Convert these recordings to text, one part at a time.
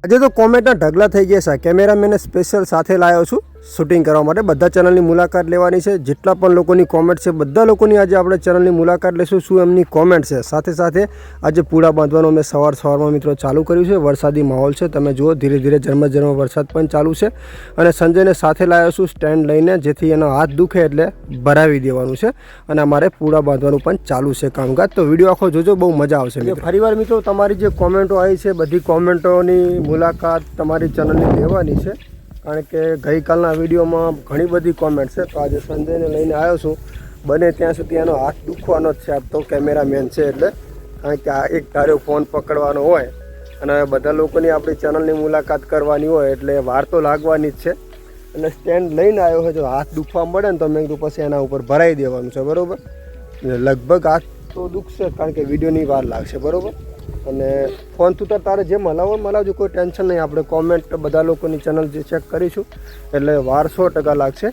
આજે તો કોમેન્ટના ઢગલા થઈ ગયા છે। કેમેરામેને સ્પેશિયલ સાથે લાવ્યો છું શૂટિંગ કરવા માટે। બધા ચેનલની મુલાકાત લેવાની છે। જેટલા પણ લોકોની કોમેન્ટ છે બધા લોકોની આજે આપણે ચેનલની મુલાકાત લેશું। શું એમની કોમેન્ટ છે, સાથે સાથે આજે પૂળા બાંધવાનું અમે સવારમાં મિત્રો ચાલુ કર્યું છે। વરસાદી માહોલ છે, તમે જુઓ ધીરે ધીરે ઝરમર વરસાદ પણ ચાલુ છે। અને સંજયને સાથે લાવ્યો છું સ્ટેન્ડ લઈને, જેથી એનો હાથ દુખે એટલે ભરાવી દેવાનું છે। અને અમારે પૂળા બાંધવાનું પણ ચાલુ છે કામકાજ। તો વિડીયો આખો જોજો, બહુ મજા આવશે। ફરીવાર મિત્રો તમારી જે કોમેન્ટો આવી છે બધી કોમેન્ટોની મુલાકાત તમારી ચેનલની લેવાની છે, કારણ કે ગઈકાલના વિડીયોમાં ઘણી બધી કોમેન્ટ છે। તો આજે સંજયને લઈને આવ્યો છું। બને ત્યાં સુધી એનો હાથ દુખવાનો જ છે, આપ તો કેમેરામેન છે એટલે, કારણ કે આ એક ધાર્યો ફોન પકડવાનો હોય અને બધા લોકોની આપણી ચેનલની મુલાકાત કરવાની હોય એટલે વાર તો લાગવાની જ છે। અને સ્ટેન્ડ લઈને આવ્યો હોય જો હાથ દુખવા મળે ને તો મેં કીધું પછી એના ઉપર ભરાઈ દેવાનું છે, બરાબર। લગભગ હાથ તો દુખશે કારણ કે વિડીયોની વાર લાગશે, બરાબર। અને ફોન તું તારે જે મલાવજો, કોઈ ટેન્શન નહીં। આપણે કોમેન્ટ બધા લોકોની ચેનલ જે ચેક કરીશું એટલે વાર 100% લાગશે।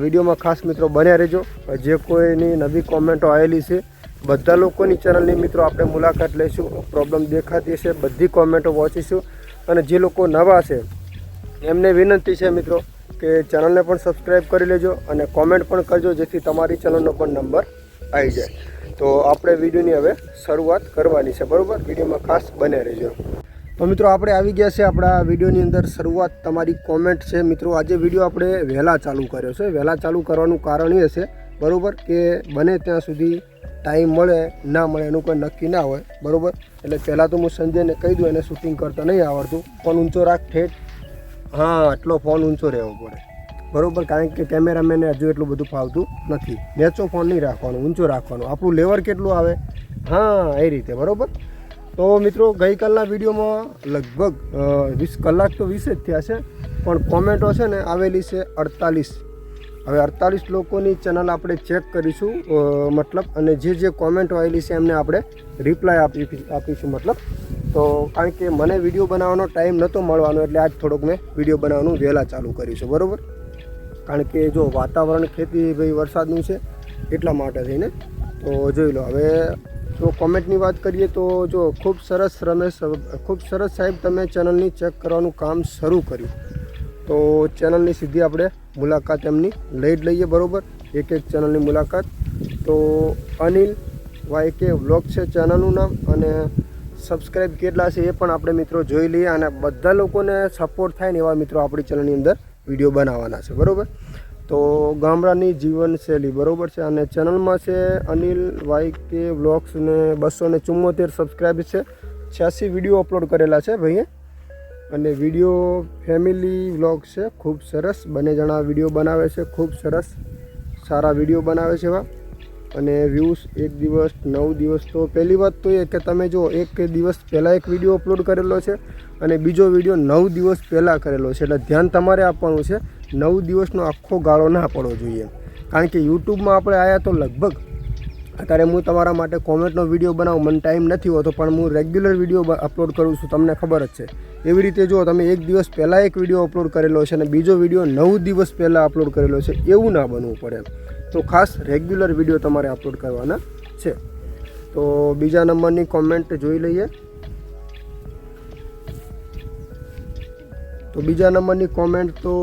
વિડીયોમાં ખાસ મિત્રો બન્યા રહેજો। જે કોઈની નવી કોમેન્ટો આવેલી છે બધા લોકોની ચેનલની મિત્રો આપણે મુલાકાત લઈશું। પ્રોબ્લેમ દેખાતી હશે બધી કોમેન્ટો વાંચીશું। અને જે લોકો નવા છે એમને વિનંતી છે મિત્રો કે ચેનલને પણ સબસ્ક્રાઈબ કરી લેજો અને કોમેન્ટ પણ કરજો, જેથી તમારી ચેનલનો પણ નંબર આવી જાય। તો આપણે વિડીયોની હવે શરૂઆત કરવાની છે, બરાબર। વિડીયોમાં ખાસ બને રહેજો। તો મિત્રો આપણે આવી ગયા છે આપણા વિડીયોની અંદર। શરૂઆત તમારી કોમેન્ટ છે મિત્રો। આજે વિડીયો આપણે વહેલા ચાલુ કર્યો છે। વહેલા ચાલુ કરવાનું કારણ એ છે, બરાબર, કે બને ત્યાં સુધી ટાઈમ મળે ના મળે એનું કોઈ નક્કી ના હોય, બરાબર। એટલે પહેલાં તો હું સંજયને કહી દઉં, એને શૂટિંગ કરતા નહીં આવડતું। ફોન ઊંચો રાખ ઠેઠ, હા આટલો ફોન ઊંચો રહેવો પડે, બરાબર, કારણ કે કેમેરામેને હજુ એટલું બધું ફાવતું નથી। નેચો ફોન નહીં રાખવાનો, ઊંચો રાખવાનો। આપણું લેવર કેટલું આવે, હા એ રીતે, બરાબર। તો મિત્રો ગઈકાલના વિડીયોમાં લગભગ 20 કલાક તો 20 જ થયા છે, પણ કોમેન્ટો છે ને આવેલી છે 48। હવે 48 લોકોની ચેનલ આપણે ચેક કરીશું, મતલબ, અને જે કોમેન્ટો આવેલી છે એમને આપણે રિપ્લાય આપીશું, મતલબ। તો કારણ કે મને વિડીયો બનાવવાનો ટાઈમ નહોતો મળવાનો એટલે આજ થોડોક મેં વિડીયો બનાવવાનું વહેલા ચાલુ કર્યું છે, બરાબર। કારણ કે જો વાતાવરણ ખેતી ભાઈ વરસાદનું છે એટલા માટે થઈને। તો જોઈ લો હવે જો કોમેન્ટની વાત કરીએ તો જો ખૂબ સરસ રમેશ, ખૂબ સરસ સાહેબ, તમે ચેનલની ચેક કરવાનું કામ શરૂ કર્યું। તો ચેનલની સીધી આપણે મુલાકાત એમની લઈ જ લઈએ, બરાબર, એક ચેનલની મુલાકાત। તો અનિલ YK વ્લોગ છે ચેનલનું નામ, અને સબસ્ક્રાઈબ કેટલા છે એ પણ આપણે મિત્રો જોઈ લઈએ। અને બધા લોકોને સપોર્ટ થાય ને એવા મિત્રો આપણી ચેનલની અંદર વિડીયો બનાવવાના છે, બરાબર। તો ગામડાની જીવનશૈલી, બરાબર છે, અને ચેનલમાં છે અનિલ YK વ્લોગ્સ ને 274 સબસ્ક્રાઈબ છે। 86 વિડીયો અપલોડ કરેલા છે ભાઈએ। અને વિડીયો ફેમિલી વ્લોગ છે, ખૂબ સરસ, બંને જણા વિડીયો બનાવે છે, ખૂબ સરસ સારા વિડીયો બનાવે છે એવા। અને વ્યૂઝ 1 દિવસ 9 દિવસ। તો પહેલી વાત તો એ કે તમે જો એક દિવસ પહેલાં એક વિડીયો અપલોડ કરેલો છે અને બીજો વિડીયો 9 દિવસ પહેલાં કરેલો છે, એટલે ધ્યાન તમારે આપવાનું છે। 9 દિવસનો આખો ગાળો ના પડવો જોઈએ, કારણ કે યુટ્યુબમાં આપણે આવ્યા તો લગભગ અત્યારે હું તમારા માટે કોમેન્ટનો વિડીયો બનાવું, મને ટાઈમ નથી હોતો, પણ હું રેગ્યુલર વિડીયો અપલોડ કરું છું, તમને ખબર જ છે। એવી રીતે જો તમે એક દિવસ પહેલાં એક વિડીયો અપલોડ કરેલો છે અને બીજો વિડીયો 9 દિવસ પહેલાં અપલોડ કરેલો છે, એવું ના બનવું પડે। તો ખાસ રેગ્યુલર વિડીયો તમારે અપલોડ કરવાના છે। તો બીજા નંબરની કોમેન્ટ જોઈ લઈએ। તો બીજા નંબરની કોમેન્ટ તો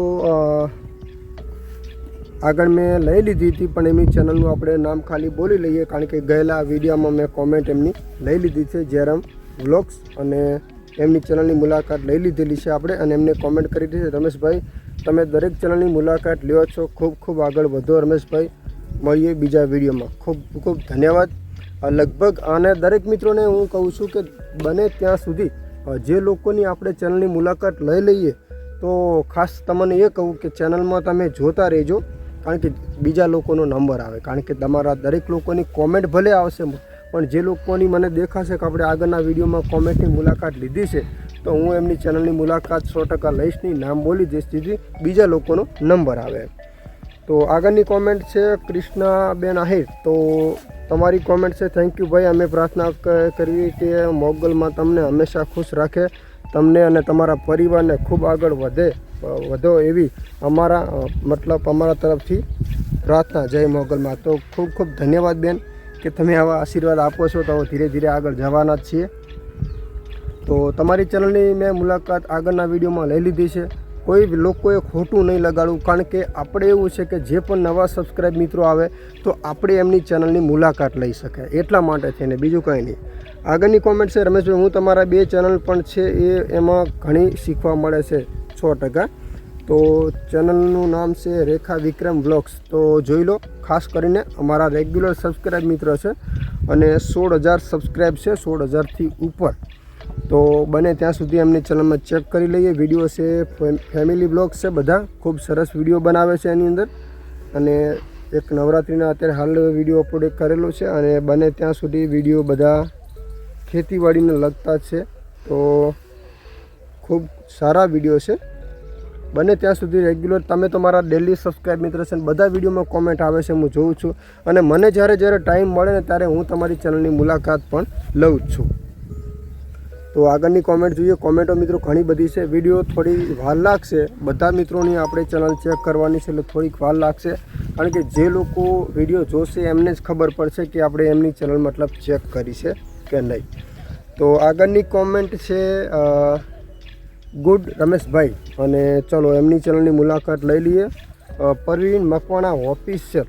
આગળ મેં લઈ લીધી હતી, પણ એમની ચેનલનું આપણે નામ ખાલી બોલી લઈએ, કારણ કે ગયેલા વિડીયોમાં મેં કોમેન્ટ એમની લઈ લીધી છે, જયરામ વ્લોગ્સ, અને એમની ચેનલની મુલાકાત લઈ લીધેલી છે આપણે। અને એમને કોમેન્ટ કરી હતી, રમેશભાઈ તમે દરેક ચેનલની મુલાકાત લ્યો છો, ખૂબ ખૂબ આગળ વધો રમેશભાઈ, મળીએ બીજા વિડીયોમાં। ખૂબ ખૂબ ધન્યવાદ। લગભગ આને દરેક મિત્રોને હું કહું છું કે બને ત્યાં સુધી જે લોકોની આપણે ચેનલની મુલાકાત લઈ લઈએ તો ખાસ તમને એ કહું કે ચેનલમાં તમે જોતા રહેજો, કારણ કે બીજા લોકોનો નંબર આવે, કારણ કે તમારા દરેક લોકોની કોમેન્ટ ભલે આવશે, પણ જે લોકોની મને દેખાશે કે આપણે આગળના વિડીયોમાં કોમેન્ટની મુલાકાત લીધી છે તો હું એમની ચેનલની મુલાકાત 100% લઈશ નહીં, નામ બોલી દઈશ, જેથી બીજા લોકોનો નંબર આવે। તો આગળની કોમેન્ટ છે કૃષ્ણાબેન આહિર। તો તમારી કોમેન્ટ છે, થેન્ક યુ ભાઈ, અમે પ્રાર્થના કરીએ કે મોગલમાં તમને હંમેશા ખુશ રાખે, તમને અને તમારા પરિવારને ખૂબ આગળ વધો એવી અમારા તરફથી પ્રાર્થના, જય મોગલમાં। તો ખૂબ ખૂબ ધન્યવાદ બેન કે તમે આવા આશીર્વાદ આપો છો, તો ધીરે ધીરે આગળ જવાના જ છીએ। તો તમારી ચેનલની મેં મુલાકાત આગળના વિડીયોમાં લઈ લીધી છે. કોઈ લોકોએ ખોટું નહીં લગાડવું, કારણ કે આપણે એવું છે કે જે પણ નવા સબસ્ક્રાઈબ મિત્રો આવે તો આપણે એમની ચેનલની મુલાકાત લઈ શકાય, એટલા માટે થઈને, બીજું કંઈ નહીં. આગળની કોમેન્ટ છે રમેશભાઈ, હું તમારા 2 ચેનલ પણ છે એમાં ઘણી શીખવા મળે છે 100%. તો ચેનલનું નામ છે રેખા વિક્રમ વ્લોગ્સ, તો જોઈ લો. ખાસ કરીને અમારા રેગ્યુલર સબસ્ક્રાઈબ મિત્ર છે અને 16,000 સબસ્ક્રાઈબ છે, 16,000થી ઉપર. તો બને ત્યાં સુધી એમની ચેનલમાં ચેક કરી લઈએ. વિડીયો છે ફેમિલી બ્લોગ્સ છે, બધા ખૂબ સરસ વિડીયો બનાવે છે એની અંદર. અને એક નવરાત્રિના અત્યારે હાલ વિડીયો અપલોડ કરેલો છે અને બને ત્યાં સુધી વિડીયો બધા ખેતીવાડીને લગતા છે. તો ખૂબ સારા વિડીયો છે. બને ત્યાં સુધી રેગ્યુલર તમે તો મારા ડેલી સબસ્ક્રાઈબ મિત્ર છે, બધા વિડીયોમાં કોમેન્ટ આવે છે, હું જોઉં છું. અને મને જ્યારે ટાઈમ મળે ને ત્યારે હું તમારી ચેનલની મુલાકાત પણ લઉં જ છું. તો આગળની કોમેન્ટ જોઈએ. કોમેન્ટો મિત્રો ઘણી બધી છે. વિડીયો થોડી વાર લાગશે, બધા મિત્રોની આપણે ચેનલ ચેક કરવાની છે એટલે થોડીક વાર લાગશે, કારણ કે જે લોકો વિડીયો જોશે એમને જ ખબર પડશે કે આપણે એમની ચેનલ મતલબ ચેક કરી છે કે નહીં. તો આગળની કોમેન્ટ છે ગુડ રમેશભાઈ, અને ચલો એમની ચેનલની મુલાકાત લઈ લઈએ. પરવીન મકવાણા ઓફિશિયલ,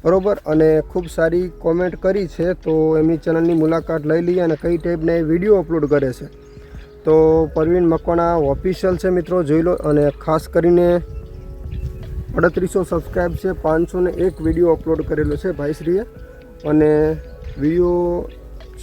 બરાબર, અને ખૂબ સારી કોમેન્ટ કરી છે. તો એમની ચેનલની મુલાકાત લઈ લઈએ અને કઈ ટાઈપના એ વિડીયો અપલોડ કરે છે. તો પરવીન મકવાણા ઓફિશિયલ છે મિત્રો, જોઈ લો. અને ખાસ કરીને 3800 સબસ્ક્રાઈબ છે, 501 વિડીયો અપલોડ કરેલો છે ભાઈશ્રીએ. અને વિડીયો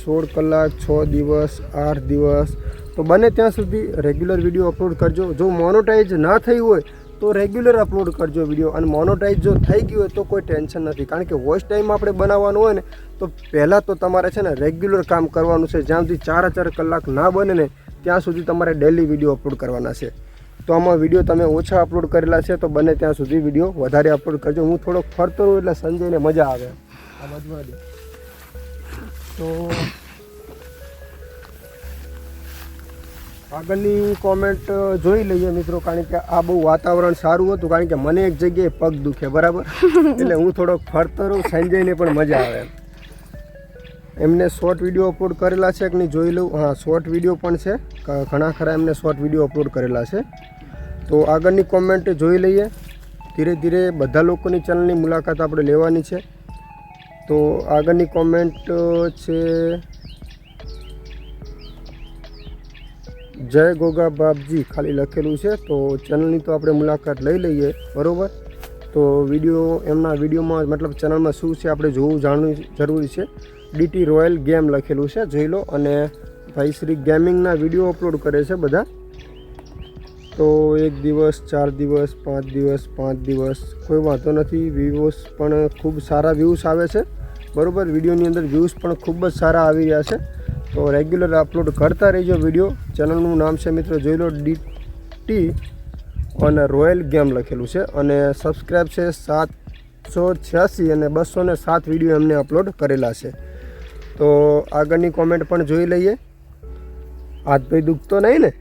16 કલાક, 6 દિવસ, 8 દિવસ. તો બને ત્યાં સુધી રેગ્યુલર વિડીયો અપલોડ કરજો. જો મોનોટાઈઝ ના થઈ હોય તો રેગ્યુલર અપલોડ કરજો વિડીયો, અને મોનોટાઈઝ જો થઈ ગયું હોય તો કોઈ ટેન્શન નથી, કારણ કે વોચ ટાઈમ આપણે બનાવવાનું હોય ને તો પહેલાં તો તમારે છે ને રેગ્યુલર કામ કરવાનું છે. જ્યાં સુધી 4 કલાક ના બને ને ત્યાં સુધી તમારે ડેલી વિડીયો અપલોડ કરવાના છે. તો આમાં વિડીયો તમે ઓછા અપલોડ કરેલા છે તો બને ત્યાં સુધી વિડીયો વધારે અપલોડ કરજો. હું થોડોક ફરતો રહું એટલે સંજયને મજા આવે આ બાજુ. તો આગળની કોમેન્ટ જોઈ લઈએ મિત્રો, કારણ કે આ બહુ વાતાવરણ સારું હતું, કારણ કે મને એક જગ્યાએ પગ દુખે, બરાબર, એટલે હું થોડોક ફરતો રહું, સંજયને પણ મજા આવે. એમને શોર્ટ વિડીયો અપલોડ કરેલા છે કે નહીં જોઈ લઉં. હા, શોર્ટ વિડીયો પણ છે, ઘણા ખરા એમને શોર્ટ વિડીયો અપલોડ કરેલા છે. તો આગળની કોમેન્ટ જોઈ લઈએ. ધીરે ધીરે બધા લોકોની ચેનલની મુલાકાત આપણે લેવાની છે. તો આગળની કોમેન્ટ છે જય ગોગા બાપજી ખાલી લખેલું છે. તો ચેનલની તો આપણે મુલાકાત લઈ લઈએ, બરાબર. તો વિડીયો એમના વિડીયોમાં મતલબ ચેનલમાં શું છે આપણે જોવું જાણવું જરૂરી છે. ડીટી રોયલ ગેમ લખેલું છે, જોઈ લો. અને ભાઈશ્રી ગેમિંગના વિડીયો અપલોડ કરે છે બધા. તો 1 દિવસ, 4 દિવસ, 5 દિવસ, 5 દિવસ, કોઈ વાંધો નથી. વ્યૂઝ પણ ખૂબ સારા વ્યૂઝ આવે છે, બરાબર. વિડીયોની અંદર વ્યૂઝ પણ ખૂબ જ સારા આવી રહ્યા છે. તો રેગ્યુલર અપલોડ કરતા રહીજો વિડીયો. ચેનલનું નામ છે મિત્રો, જોઈ લો, ડીટી અને રોયલ ગેમ લખેલું છે. અને સબસ્ક્રાઈબ છે 786 અને 207 વિડીયો એમને અપલોડ કરેલા છે. તો આગળની કોમેન્ટ પણ જોઈ લઈએ. હાથ ભાઈ દુખતો નહીં ને?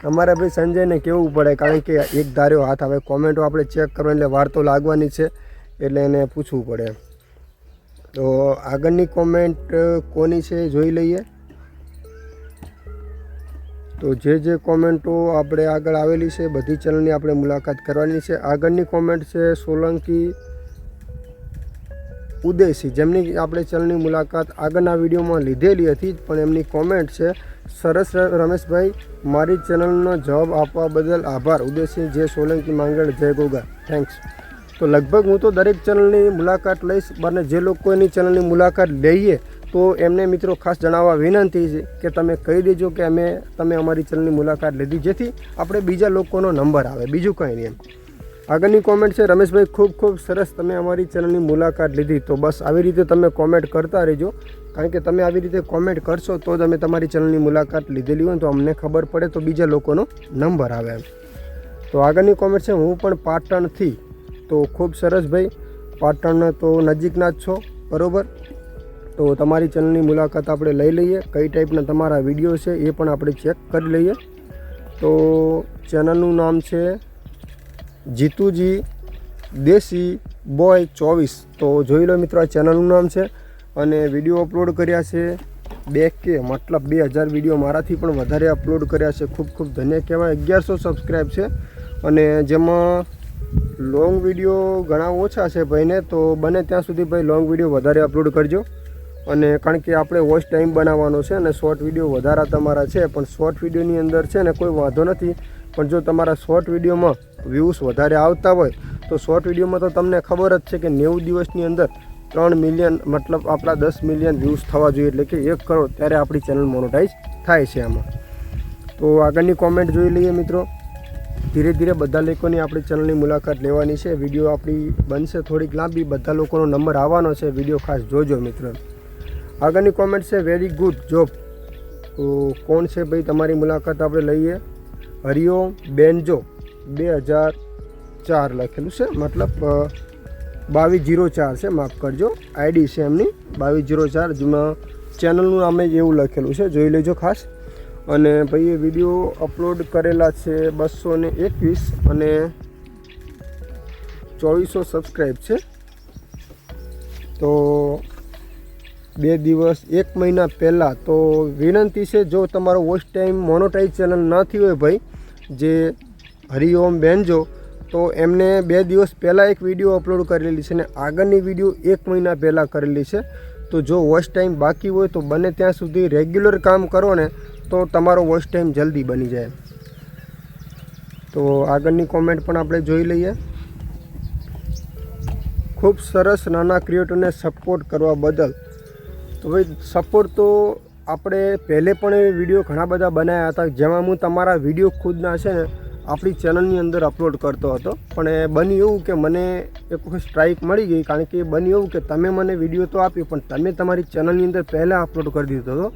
અમારા ભાઈ સંજયને કહેવું પડે, કારણ કે એક ધાર્યો હાથ આવે. કોમેન્ટો આપણે ચેક કરવા એટલે વાર તો લાગવાની છે, એટલે એને પૂછવું પડે. તો આગળની કોમેન્ટ કોની છે જોઈ લઈએ. તો જે કોમેન્ટો આપણે આગળ આવેલી છે બધી ચેનલની આપણે મુલાકાત કરવાની છે. આગળની કોમેન્ટ છે સોલંકી ઉદયસિંહ, જેમની આપણે ચેનલની મુલાકાત આગળના વિડીયોમાં લીધેલી હતી, પણ એમની કોમેન્ટ છે સરસ રમેશભાઈ, મારી ચેનલનો જવાબ આપવા બદલ આભાર. ઉદયસિંહ જે સોલંકી માંગણ, જય ગોગા, થેન્ક્સ. તો લગભગ હું તો દરેક ચેનલની મુલાકાત લઈશ, અને જે લોકોની ચેનલની મુલાકાત લઈએ તો એમને મિત્રો ખાસ જણાવવા વિનંતી છે કે તમે કહી દેજો કે તમે અમારી ચેનલની મુલાકાત લીધી, જેથી આપણે બીજા લોકોનો નંબર આવે, બીજું કંઈ નહીં એમ. આગળની કોમેન્ટ છે રમેશભાઈ, ખૂબ ખૂબ સરસ, તમે અમારી ચેનલની મુલાકાત લીધી. તો બસ આવી રીતે તમે કોમેન્ટ કરતા રહેજો, કારણ કે તમે આવી રીતે કોમેન્ટ કરશો તો તમે તમારી ચેનલની મુલાકાત લીધેલી હોય તો અમને ખબર પડે, તો બીજા લોકોનો નંબર આવે એમ. તો આગળની કોમેન્ટ છે હું પણ પાટણથી. તો ખૂબ સરસ ભાઈ, પાટણ તો નજીકના જ છો, બરાબર. તો તમારી ચેનલની મુલાકાત આપણે લઈ લઈએ. કઈ ટાઈપના તમારા વિડીયો છે એ પણ આપણે ચેક કરી લઈએ. તો ચેનલનું નામ છે જીતુજી દેશી બોય 24. તો જોઈ લો મિત્રો, આ ચેનલનું નામ છે અને વિડીયો અપલોડ કર્યા છે 2K મતલબ 2000 વિડીયો મારાથી પણ વધારે અપલોડ કર્યા છે. ખૂબ ખૂબ ધન્ય કહેવાય. 1100 સબસ્ક્રાઈબ છે અને જેમાં લોંગ વિડીયો ઘણા ઓછા છે ભાઈને, તો બને ત્યાં સુધી ભાઈ લોંગ વિડીયો વધારે અપલોડ કરજો. અને કારણ કે આપણે વોચ ટાઈમ બનાવવાનો છે અને શોર્ટ વિડીયો વધારા તમારા છે, પણ શોર્ટ વિડીયોની અંદર છે ને કોઈ વાંધો નથી, પણ જો તમારા શોર્ટ વિડીયોમાં વ્યૂઝ વધારે આવતા હોય તો શોર્ટ વિડીયોમાં તો તમને ખબર જ છે કે 90 દિવસની અંદર 3 મિલિયન મતલબ આપણા 10 મિલિયન વ્યૂઝ થવા જોઈએ, એટલે કે 1 કરોડ, ત્યારે આપણી ચેનલ મોનોટાઈઝ થાય છે આમાં. તો આગળની કોમેન્ટ જોઈ લઈએ મિત્રો. ધીરે ધીરે બધા લોકોની આપણી ચેનલની મુલાકાત લેવાની છે. વિડીયો આપણી બનશે થોડીક લાંબી, બધા લોકોનો નંબર આવવાનો છે, વિડીયો ખાસ જોજો મિત્રો. આગળની કોમેન્ટ છે વેરી ગુડ જોબ. તો કોણ છે ભાઈ, તમારી મુલાકાત આપણે લઈએ. હરિઓમ બેનજો 2004 લખેલું છે, મતલબ 2204 છે, માફ કરજો, આઈડી છે એમની 2204, જેમાં ચેનલનું નામે જ એવું લખેલું છે, જોઈ લેજો ખાસ. અને ભાઈ એ વિડીયો અપલોડ કરેલા છે 221 અને 2400 સબસ્ક્રાઈબ છે. તો 2 દિવસ 1 મહિના પહેલાં. તો વિનંતી છે, જો તમારો વોચ ટાઈમ મોનોટાઈઝ ચેનલ નથી હોય ભાઈ, જે હરિઓમ બેનજો, તો એમને 2 દિવસ પહેલાં એક વિડીયો અપલોડ કરેલી છે અને આગળની વિડીયો 1 મહિના પહેલાં કરેલી છે. તો જો વોચ ટાઈમ બાકી હોય તો બને ત્યાં સુધી રેગ્યુલર કામ કરો ને, તો તમારો વોચ ટાઈમ જલ્દી બની જાય. તો આગળની કોમેન્ટ પણ આપણે જોઈ લઈએ. ખૂબ સરસ, નાના ક્રિએટરને સપોર્ટ કરવા બદલ. તો ભાઈ સપોર્ટ તો આપણે પહેલે પણ વિડીયો ઘણા બધા બનાવ્યા હતા, જેમાં હું તમારા વિડીયો ખુદના છે ને આપણી ચેનલની અંદર અપલોડ કરતો હતો. પણ બન્યું એવું કે મને એક વખત સ્ટ્રાઇક મળી ગઈ, કારણ કે બન્યું એવું કે તમે મને વિડીયો તો આપ્યો, પણ તમે તમારી ચેનલની અંદર પહેલાં અપલોડ કરી દીધો હતો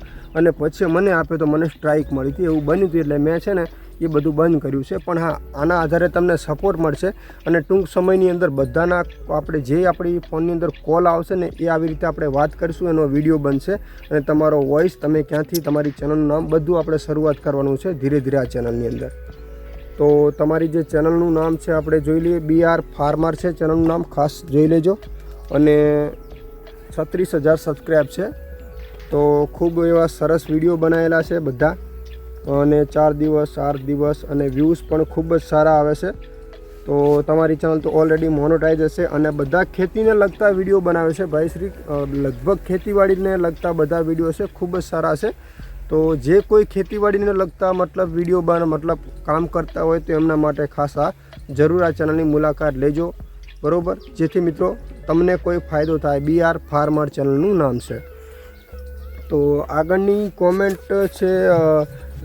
અને પછી મને આપ્યો તો મને સ્ટ્રાઇક મળી હતી. એવું બન્યું હતું, એટલે મેં છે ને એ બધું બંધ કર્યું છે. પણ હા, આના આધારે તમને સપોર્ટ મળશે અને ટૂંક સમયની અંદર બધાના આપણે જે આપણી ફોનની અંદર કોલ આવશે ને એ આવી રીતે આપણે વાત કરીશું, એનો વિડીયો બનશે અને તમારો વોઇસ, તમે ક્યાંથી, તમારી ચેનલનું નામ, બધું આપણે શરૂઆત કરવાનું છે ધીરે ધીરે આ ચેનલની અંદર. તો તમારી જે ચેનલનું નામ છે આપણે જોઈ લઈએ. BR ફાર્મર છે ચેનલનું નામ, ખાસ જોઈ લેજો. અને 36000 સબસ્ક્રાઈબ છે. તો ખૂબ એવા સરસ વિડીયો બનાવેલા છે બધા, અને 4 દિવસ 8 દિવસ અને વ્યૂઝ પણ ખૂબ જ સારા આવે છે. તો તમારી ચેનલ તો ઓલરેડી મોનોટાઈઝ હશે અને બધા ખેતીને લગતા વિડીયો બનાવે છે ભાઈ શ્રી, લગભગ ખેતીવાડીને લગતા બધા વિડીયો છે, ખૂબ જ સારા છે. તો જે કોઈ ખેતીવાડીને લગતા મતલબ વિડીયો મતલબ કામ કરતા હોય તો એમના માટે ખાસ આ જરૂર આ ચેનલની મુલાકાત લેજો, બરાબર, જેથી મિત્રો તમને કોઈ ફાયદો થાય. BR ફાર્મર ચેનલનું નામ છે. તો આગળની કોમેન્ટ છે,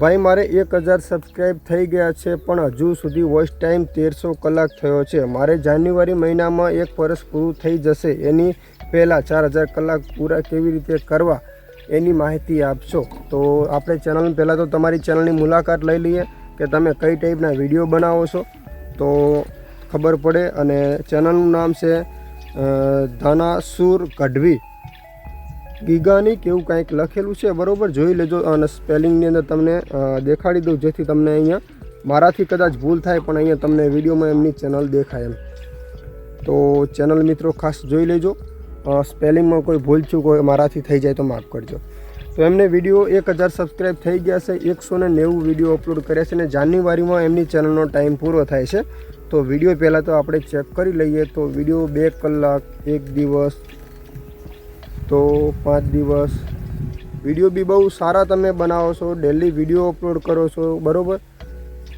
ભાઈ મારે 1000 સબસ્ક્રાઈબ થઈ ગયા છે, પણ હજુ સુધી વોચ ટાઈમ 1300 કલાક થયો છે. મારે જાન્યુઆરી મહિનામાં 1 વર્ષ પૂરું થઈ જશે, એની પહેલાં 4000 કલાક પૂરા કેવી રીતે કરવા એની માહિતી આપશો. તો આપણે ચેનલ પહેલાં તો તમારી ચેનલની મુલાકાત લઈ લઈએ કે તમે કઈ ટાઈપના વિડીયો બનાવો છો, તો ખબર પડે. અને ચેનલનું નામ છે ધનાસુર ગઢવી ગીગાની કેવું કંઈક લખેલું છે, બરાબર, જોઈ લેજો. અને સ્પેલિંગની અંદર તમને દેખાડી દઉં, જેથી તમને અહીંયા મારાથી કદાચ ભૂલ થાય પણ અહીંયા તમને વિડીયોમાં એમની ચેનલ દેખાય એમ. તો ચેનલ મિત્રો ખાસ જોઈ લેજો. સ્પેલિંગમાં કોઈ ભૂલચૂક હોય મારાથી થઈ જાય તો માફ કરજો. તો એમને વિડીયો 1000 સબસ્ક્રાઈબ થઈ ગયા છે, 190 વિડીયો અપલોડ કર્યા છે અને જાન્યુઆરીમાં એમની ચેનલનો ટાઈમ પૂરો થાય છે. તો વિડીયો પહેલાં તો આપણે ચેક કરી લઈએ. તો વિડીયો 2 કલાક, 1 દિવસ, તો 5 દિવસ વિડીયો બી બહુ સારા તમે બનાવો છો, ડેલી વિડીયો અપલોડ કરો છો, બરાબર.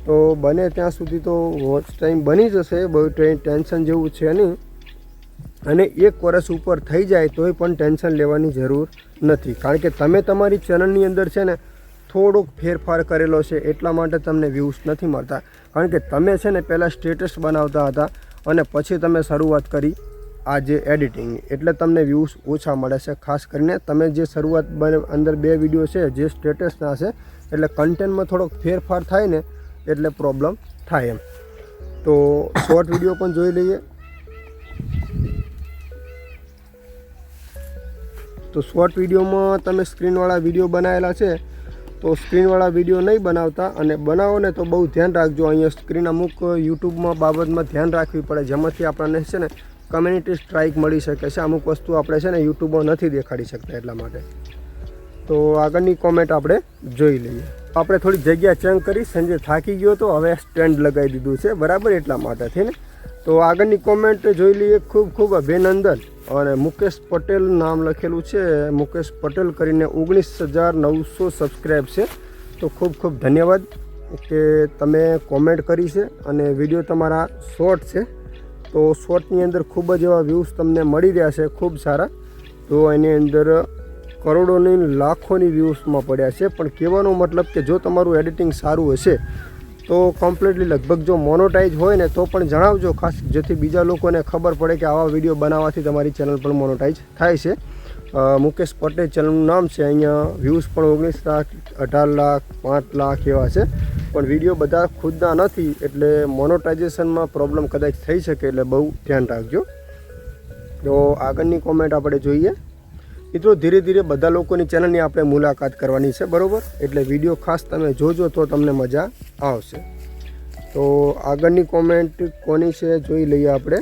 તો બને ત્યાં સુધી તો વોચ ટાઈમ બની જશે, બહુ ટેન્શન જેવું છે નહીં. અને 1 વર્ષ ઉપર થઈ જાય તોય પણ ટેન્શન લેવાની જરૂર નથી, કારણ કે તમે તમારી ચેનલની અંદર છે ને થોડોક ફેરફાર કરેલો છે, એટલા માટે તમને વ્યૂઝ નથી મળતા. કારણ કે તમે છે ને પહેલાં સ્ટેટસ બનાવતા હતા અને પછી તમે શરૂઆત કરી આ જે એડિટિંગ, એટલે તમને વ્યૂઝ ઓછા મળે છે. ખાસ કરીને તમે જે શરૂઆત અંદર 2 વિડીયો છે જે સ્ટેટસના છે, એટલે કન્ટેન્ટમાં થોડોક ફેરફાર થાય ને એટલે પ્રોબ્લેમ થાય એમ. તો શોર્ટ વિડીયો પણ જોઈ લઈએ. તો શોર્ટ વિડીયોમાં તમે સ્ક્રીનવાળા વિડીયો બનાવેલા છે, તો સ્ક્રીનવાળા વિડીયો નહીં બનાવતા, અને બનાવો ને તો બહુ ધ્યાન રાખજો. અહીંયા સ્ક્રીન અમુક યુટ્યુબમાં બાબતમાં ધ્યાન રાખવી પડે, જેમાંથી આપણને છે ને કમ્યુનિટી સ્ટ્રાઇક મળી શકે છે. અમુક વસ્તુ આપણે છે ને યુટ્યુબમાં નથી દેખાડી શકતા, એટલા માટે. તો આગળની કોમેન્ટ આપણે જોઈ લઈએ. આપણે થોડી જગ્યા ચેન્જ કરી, સંજય થાકી ગયો તો હવે સ્ટેન્ડ લગાવી દીધું છે બરાબર, એટલા માટે થઈને. તો આગળની કોમેન્ટ જોઈ લઈએ. ખૂબ ખૂબ અભિનંદન. અને મુકેશ પટેલ નામ લખેલું છે, મુકેશ પટેલ કરીને 19,900 સબસ્ક્રાઈબ છે. તો ખૂબ ખૂબ ધન્યવાદ કે તમે કોમેન્ટ કરી છે. અને વિડીયો તમારા શોર્ટ છે, તો શોર્ટની અંદર ખૂબ જ એવા વ્યૂઝ તમને મળી રહ્યા છે, ખૂબ સારા. તો એની અંદર કરોડોની લાખોની વ્યૂઝમાં પડ્યા છે. પણ કહેવાનો મતલબ કે જો તમારું એડિટિંગ સારું હશે તો કમ્પ્લીટલી લગભગ જો મોનોટાઈઝ હોય ને તો પણ જણાવજો ખાસ, જેથી બીજા લોકોને ખબર પડે કે આવા વિડીયો બનાવવાથી તમારી ચેનલ પણ મોનોટાઈઝ થાય છે. મુકેશ પટેલ ચેનલનું નામ છે. અહીંયા વ્યૂઝ પણ 19 લાખ, 18 લાખ, 5 લાખ એવા છે. પણ વિડીયો બધા ખુદના નથી, એટલે મોનોટાઇઝેશનમાં પ્રોબ્લેમ કદાચ થઈ શકે, એટલે બહુ ધ્યાન રાખજો. તો આગળની કોમેન્ટ આપણે જોઈએ. મિત્રો ધીરે ધીરે બધા લોકોની ચેનલની આપણે મુલાકાત કરવાની છે બરાબર, એટલે વિડીયો ખાસ તમે જોજો તો તમને મજા આવશે. તો આગળની કોમેન્ટ કોની છે જોઈ લઈએ આપણે.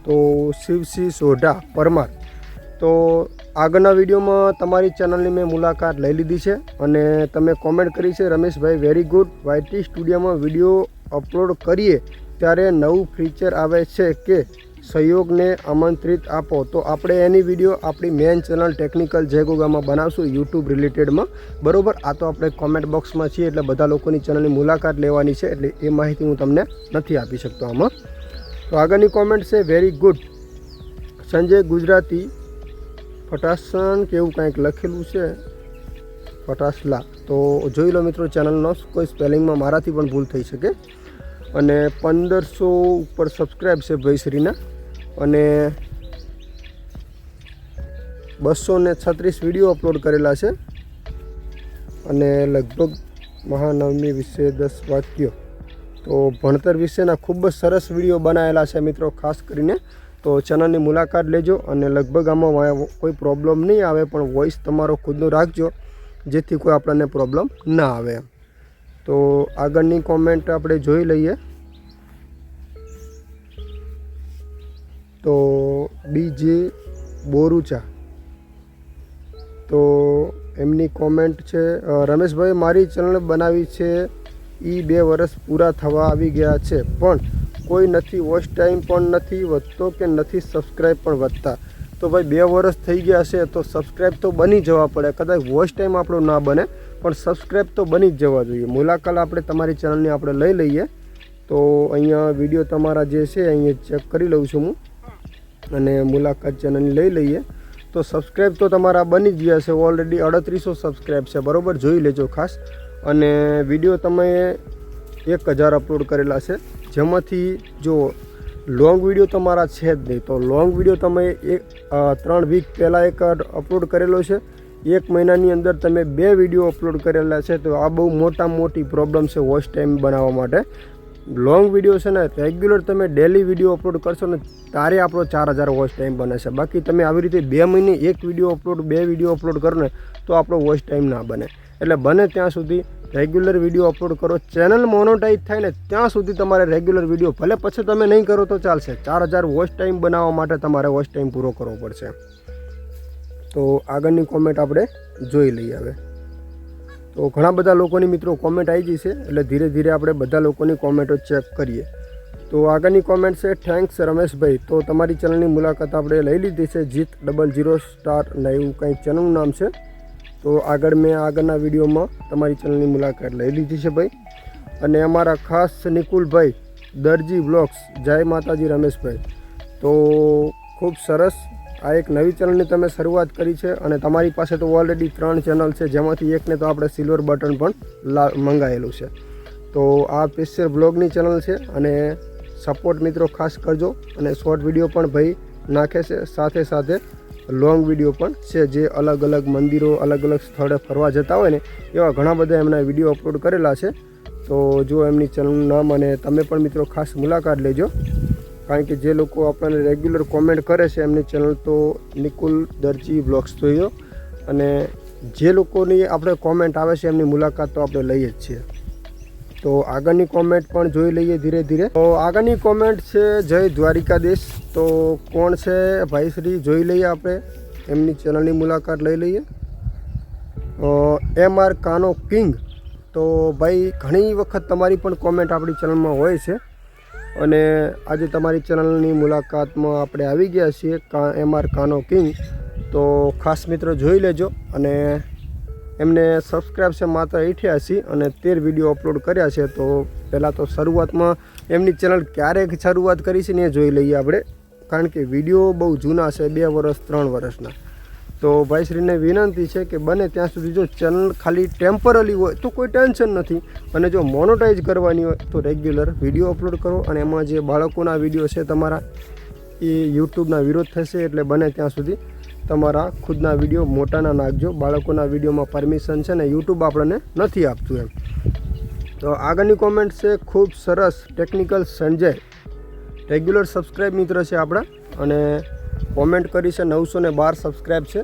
તો શિવસિંહ સોઢા પરમાર. તો આગળના વિડીયોમાં તમારી ચેનલની મેં મુલાકાત લઈ લીધી છે અને તમે કોમેન્ટ કરી છે, રમેશભાઈ વેરી ગુડ. YT સ્ટુડિયોમાં વિડીયો અપલોડ કરીએ ત્યારે નવું ફીચર આવે છે કે સહયોગને આમંત્રિત આપો. તો આપણે એની વિડીયો આપણી મેઇન ચેનલ ટેકનિકલ જય ગોગામાં બનાવશું, યુટ્યુબ રિલેટેડમાં બરાબર. આ તો આપણે કોમેન્ટ બોક્સમાં છીએ એટલે બધા લોકોની ચેનલની મુલાકાત લેવાની છે, એટલે એ માહિતી હું તમને નથી આપી શકતો આમાં. તો આગળની કોમેન્ટ છે વેરી ગુડ સંજય ગુજરાતી ફટાસન કે એવું કંઈક લખેલું છે, ફટાસલા. તો જોઈ લો મિત્રો ચેનલનો કોઈ સ્પેલિંગમાં મારાથી પણ ભૂલ થઈ શકે. અને 1500 ઉપર સબસ્ક્રાઈબ છે ભાઈશ્રીના, અને 236 વિડીયો અપલોડ કરેલા છે, અને લગભગ મહાનવમી વિશે 10 વાક્યો. તો ભણતર વિશેના ખૂબ જ સરસ વિડીયો બનાવેલા છે મિત્રો, ખાસ કરીને. તો ચેનલની મુલાકાત લેજો. અને લગભગ આમાં કોઈ પ્રોબ્લેમ નહીં આવે, પણ વોઇસ તમારો ખુદનો રાખજો, જેથી કોઈ આપણને પ્રોબ્લેમ ના આવે. તો આગળની કોમેન્ટ આપણે જોઈ લઈએ. તો બીજે બોરુચા. તો એમની કોમેન્ટ છે, રમેશભાઈ મારી ચેનલ બનાવી છે, 2 વર્ષ પૂરા થવા આવી ગયા છે, પણ કોઈ નથી, વોચ ટાઈમ પણ નથી વધતો કે નથી સબસ્ક્રાઈબ પણ વધતા. તો ભાઈ 2 વર્ષ થઈ ગયા છે તો સબસ્ક્રાઈબ તો બની જવા પડે. કદાચ વોચ ટાઈમ આપણો ના બને પણ સબસ્ક્રાઈબ તો બની જ જવા જોઈએ. મુલાકાત આપણે તમારી ચેનલની આપણે લઈ લઈએ. તો અહીંયા વિડીયો તમારા જે છે અહીંયા ચેક કરી લઉં છું હું, અને મુલાકાત ચેનલની લઈ લઈએ. તો સબસ્ક્રાઈબ તો તમારા બની જ ગયા છે, ઓલરેડી 3800 સબસ્ક્રાઈબ છે બરાબર, જોઈ લેજો ખાસ. અને વિડીયો તમે 1000 અપલોડ કરેલા છે, જેમાંથી જો લોંગ વિડીયો તમારા છે જ નહીં. તો લોંગ વિડીયો તમે 3 વીક પહેલાં એક અપલોડ કરેલો છે, 1 મહિનાની અંદર તમે 2 વિડીયો અપલોડ કરેલા છે. તો આ બહુ મોટી પ્રોબ્લેમ છે વોચ ટાઈમ બનાવવા માટે. લોંગ વિડીયો છે ને રેગ્યુલર તમે ડેલી વિડીયો અપલોડ કરશો ને ત્યારે આપણો 4000 વોચ ટાઈમ બને છે. બાકી તમે આવી રીતે 2 મહિને 1 વિડીયો અપલોડ 2 વિડીયો અપલોડ કરો ને તો આપણો વોચ ટાઈમ ના બને. એટલે બને ત્યાં સુધી રેગ્યુલર વિડીયો અપલોડ કરો. ચેનલ મોનોટાઈઝ થાય ને ત્યાં સુધી તમારે રેગ્યુલર વિડીયો, ભલે પછી તમે નહીં કરો તો ચાલશે, 4000 વોચ ટાઈમ બનાવવા માટે તમારે વોચ ટાઈમ પૂરો કરવો પડશે. તો આગળની કોમેન્ટ આપણે જોઈ લઈએ હવે. તો ઘણા બધા લોકોની મિત્રો કોમેન્ટ આવી ગઈ છે, એટલે ધીરે ધીરે આપણે બધા લોકોની કોમેન્ટો ચેક કરીએ. તો આગળની કોમેન્ટ છે, થેન્ક્સ રમેશભાઈ. તો તમારી ચેનલની મુલાકાત આપણે લઈ લીધી છે, જીત 00 સ્ટાર ને એવું કંઈક ચેનલનું નામ છે. તો આગળ મેં આગળના વિડીયોમાં તમારી ચેનલની મુલાકાત લઈ લીધી છે ભાઈ. અને અમારા ખાસ નિકુલભાઈ દરજી બ્લોગ્સ, જય માતાજી રમેશભાઈ. તો ખૂબ સરસ, આ એક નવી ચેનલની તમે શરૂઆત કરી છે, અને તમારી પાસે તો ઓલરેડી 3 ચેનલ છે, જેમાંથી એકને તો આપણે સિલ્વર બટન પણ મંગાવેલું છે. તો આ સ્પેશિયલ બ્લોગની ચેનલ છે, અને સપોર્ટ મિત્રો ખાસ કરજો. અને શોર્ટ વિડીયો પણ ભાઈ નાખે છે, સાથે સાથે લોંગ વિડીયો પણ છે, જે અલગ અલગ મંદિરો, અલગ અલગ સ્થળે ફરવા જતા હોય ને એવા ઘણા બધા એમના વિડીયો અપલોડ કરેલા છે. તો જો એમની ચેનલનું નામ, અને તમે પણ મિત્રો ખાસ મુલાકાત લેજો, કારણ કે જે લોકો આપણને રેગ્યુલર કોમેન્ટ કરે છે એમની ચેનલ તો નિકુલ દરજી બ્લોગ્સ જોઈજો. અને જે લોકોની આપણે કોમેન્ટ આવે છે એમની મુલાકાત તો આપણે લઈએ જ છીએ. તો આગળની કોમેન્ટ પણ જોઈ લઈએ ધીરે ધીરે. તો આગળની કોમેન્ટ છે જય દ્વારિકાધીશ. તો કોણ છે ભાઈશ્રી જોઈ લઈએ, આપણે એમની ચેનલની મુલાકાત લઈ લઈએ. MR કાનો કિંગ. તો ભાઈ ઘણી વખત તમારી પણ કોમેન્ટ આપણી ચેનલમાં હોય છે અને આજે તમારી ચેનલની મુલાકાતમાં આપણે આવી ગયા છીએ MR કાનો કિંગ. તો ખાસ મિત્રો જોઈ લેજો. અને એમને સબસ્ક્રાઈબ છે માત્ર 88 અને 13 વિડીયો અપલોડ કર્યા છે. તો પહેલાં તો શરૂઆતમાં એમની ચેનલ ક્યારેક શરૂઆત કરી છે ને એ જોઈ લઈએ આપણે, કારણ કે વિડીયો બહુ જૂના છે, 2 વર્ષ 3 વર્ષના. તો ભાઈશ્રીને વિનંતી છે કે બને ત્યાં સુધી જો ચેનલ ખાલી ટેમ્પરરી હોય તો કોઈ ટેન્શન નથી, અને જો મોનોટાઈઝ કરવાની હોય તો રેગ્યુલર વિડીયો અપલોડ કરો. અને એમાં જે બાળકોના વિડીયો છે તમારા એ યુટ્યુબના વિરોધ થશે, એટલે બને ત્યાં સુધી તમારા ખુદના વિડીયો મોટા ના નાખજો. બાળકોના વિડીયોમાં પરમિશન છે ને યુટ્યુબ આપણને નથી આપતું એમ. તો આગળની કોમેન્ટ છે ખૂબ સરસ ટેકનિકલ સંજય, રેગ્યુલર સબસ્ક્રાઈબ મિત્ર છે આપણા, અને કોમેન્ટ કરી છે 912 સબસ્ક્રાઈબ છે,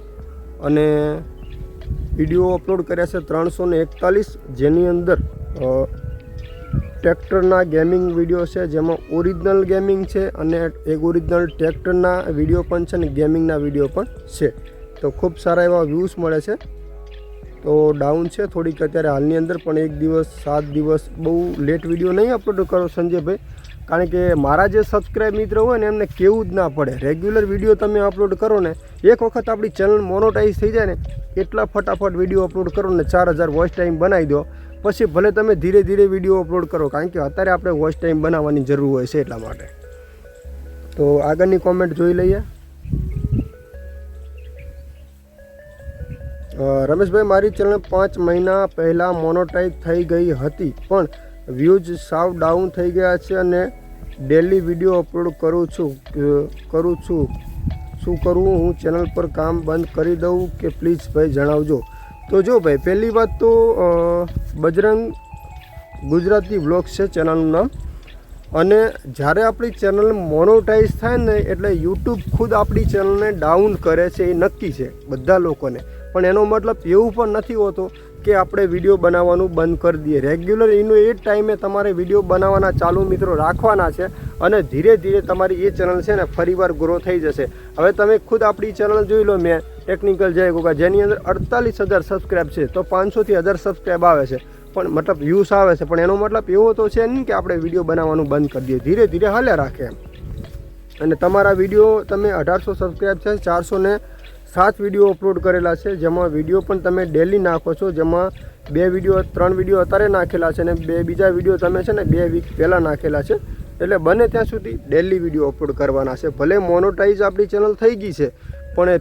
અને વિડીયો અપલોડ કર્યા છે 341, જેની અંદર ટ્રેક્ટરના ગેમિંગ વિડીયો છે, જેમાં ઓરિજિનલ ગેમિંગ છે અને એક ઓરિજિનલ ટ્રેક્ટરના વિડીયો પણ છે ને ગેમિંગના વિડીયો પણ છે. તો ખૂબ સારા એવા વ્યૂઝ મળે છે. તો ડાઉન છે થોડીક અત્યારે હાલની અંદર, પણ એક દિવસ 7 દિવસ બહુ લેટ વિડીયો નહીં અપલોડ કરો સંજયભાઈ, કારણ કે મારા જે સબસ્ક્રાઈબ મિત્ર હોય ને એમને કેવું જ ના પડે. રેગ્યુલર વિડીયો તમે અપલોડ કરો ને, એક વખત આપણી ચેનલ મોનોટાઈઝ થઈ જાય ને એટલા ફટાફટ વિડીયો અપલોડ કરો ને 4000 વોચ ટાઈમ બનાવી દો. પછી ભલે તમે ધીરે ધીરે વિડીયો અપલોડ કરો, કારણ કે અત્યારે આપણે વોચ ટાઈમ બનાવવાની જરૂર હોય છે એટલા માટે. તો આગળની કોમેન્ટ જોઈ લઈએ. રમેશભાઈ, મારી ચેનલ 5 મહિના પહેલાં મોનોટાઈઝ થઈ ગઈ હતી, પણ વ્યૂઝ સાવ ડાઉન થઈ ગયા છે અને ડેલી વિડીયો અપલોડ કરું છું. શું કરું? હું ચેનલ પર કામ બંધ કરી દઉં કે પ્લીઝ ભાઈ જણાવજો. તો જો ભાઈ, પહેલી વાત તો બજરંગ ગુજરાતી વ્લોગ્સ છે ચેનલનું નામ, અને જ્યારે આપણી ચેનલ મોનોટાઈઝ થાય ને એટલે યુટ્યુબ ખુદ આપણી ચેનલને ડાઉન કરે છે, એ નક્કી છે બધા લોકોને. પણ એનો મતલબ એવું પણ નથી હોતો કે આપણે વિડીયો બનાવવાનું બંધ કરી દઈએ. રેગ્યુલર એનો એ જ ટાઈમે તમારે વિડીયો બનાવવાના ચાલુ મિત્રો રાખવાના છે, અને ધીરે ધીરે તમારી એ ચેનલ છે ને ફરીવાર ગ્રો થઈ જશે. હવે તમે ખુદ આપણી ચેનલ જોઈ લો, મેં ટેકનિકલ જય ગોગા, જેની અંદર 48000 સબસ્ક્રાઈબ છે, તો 500 થી 1000 સબસ્ક્રાઈબ આવે છે, પણ મતલબ વ્યૂઝ આવે છે, પણ એનો મતલબ એવો તો છે નહીં કે આપણે વિડીયો બનાવવાનું બંધ કરી દઈએ. ધીરે ધીરે હાલ્યા રાખે એમ. અને તમારા વિડીયો તમે 1800 સબસ્ક્રાઈબ છે, 407 વિડીયો અપલોડ કરેલા છે, જેમાં વિડીયો પણ તમે ડેલી નાખો છો, જેમાં 3 વિડીયો અત્યારે નાખેલા છે, અને બીજા વિડીયો તમે છે ને 2 વીક પહેલાં નાખેલા છે. એટલે બને ત્યાં સુધી ડેલી વિડીયો અપલોડ કરવાના છે. ભલે મોનોટાઈઝ આપણી ચેનલ થઈ ગઈ છે, પણ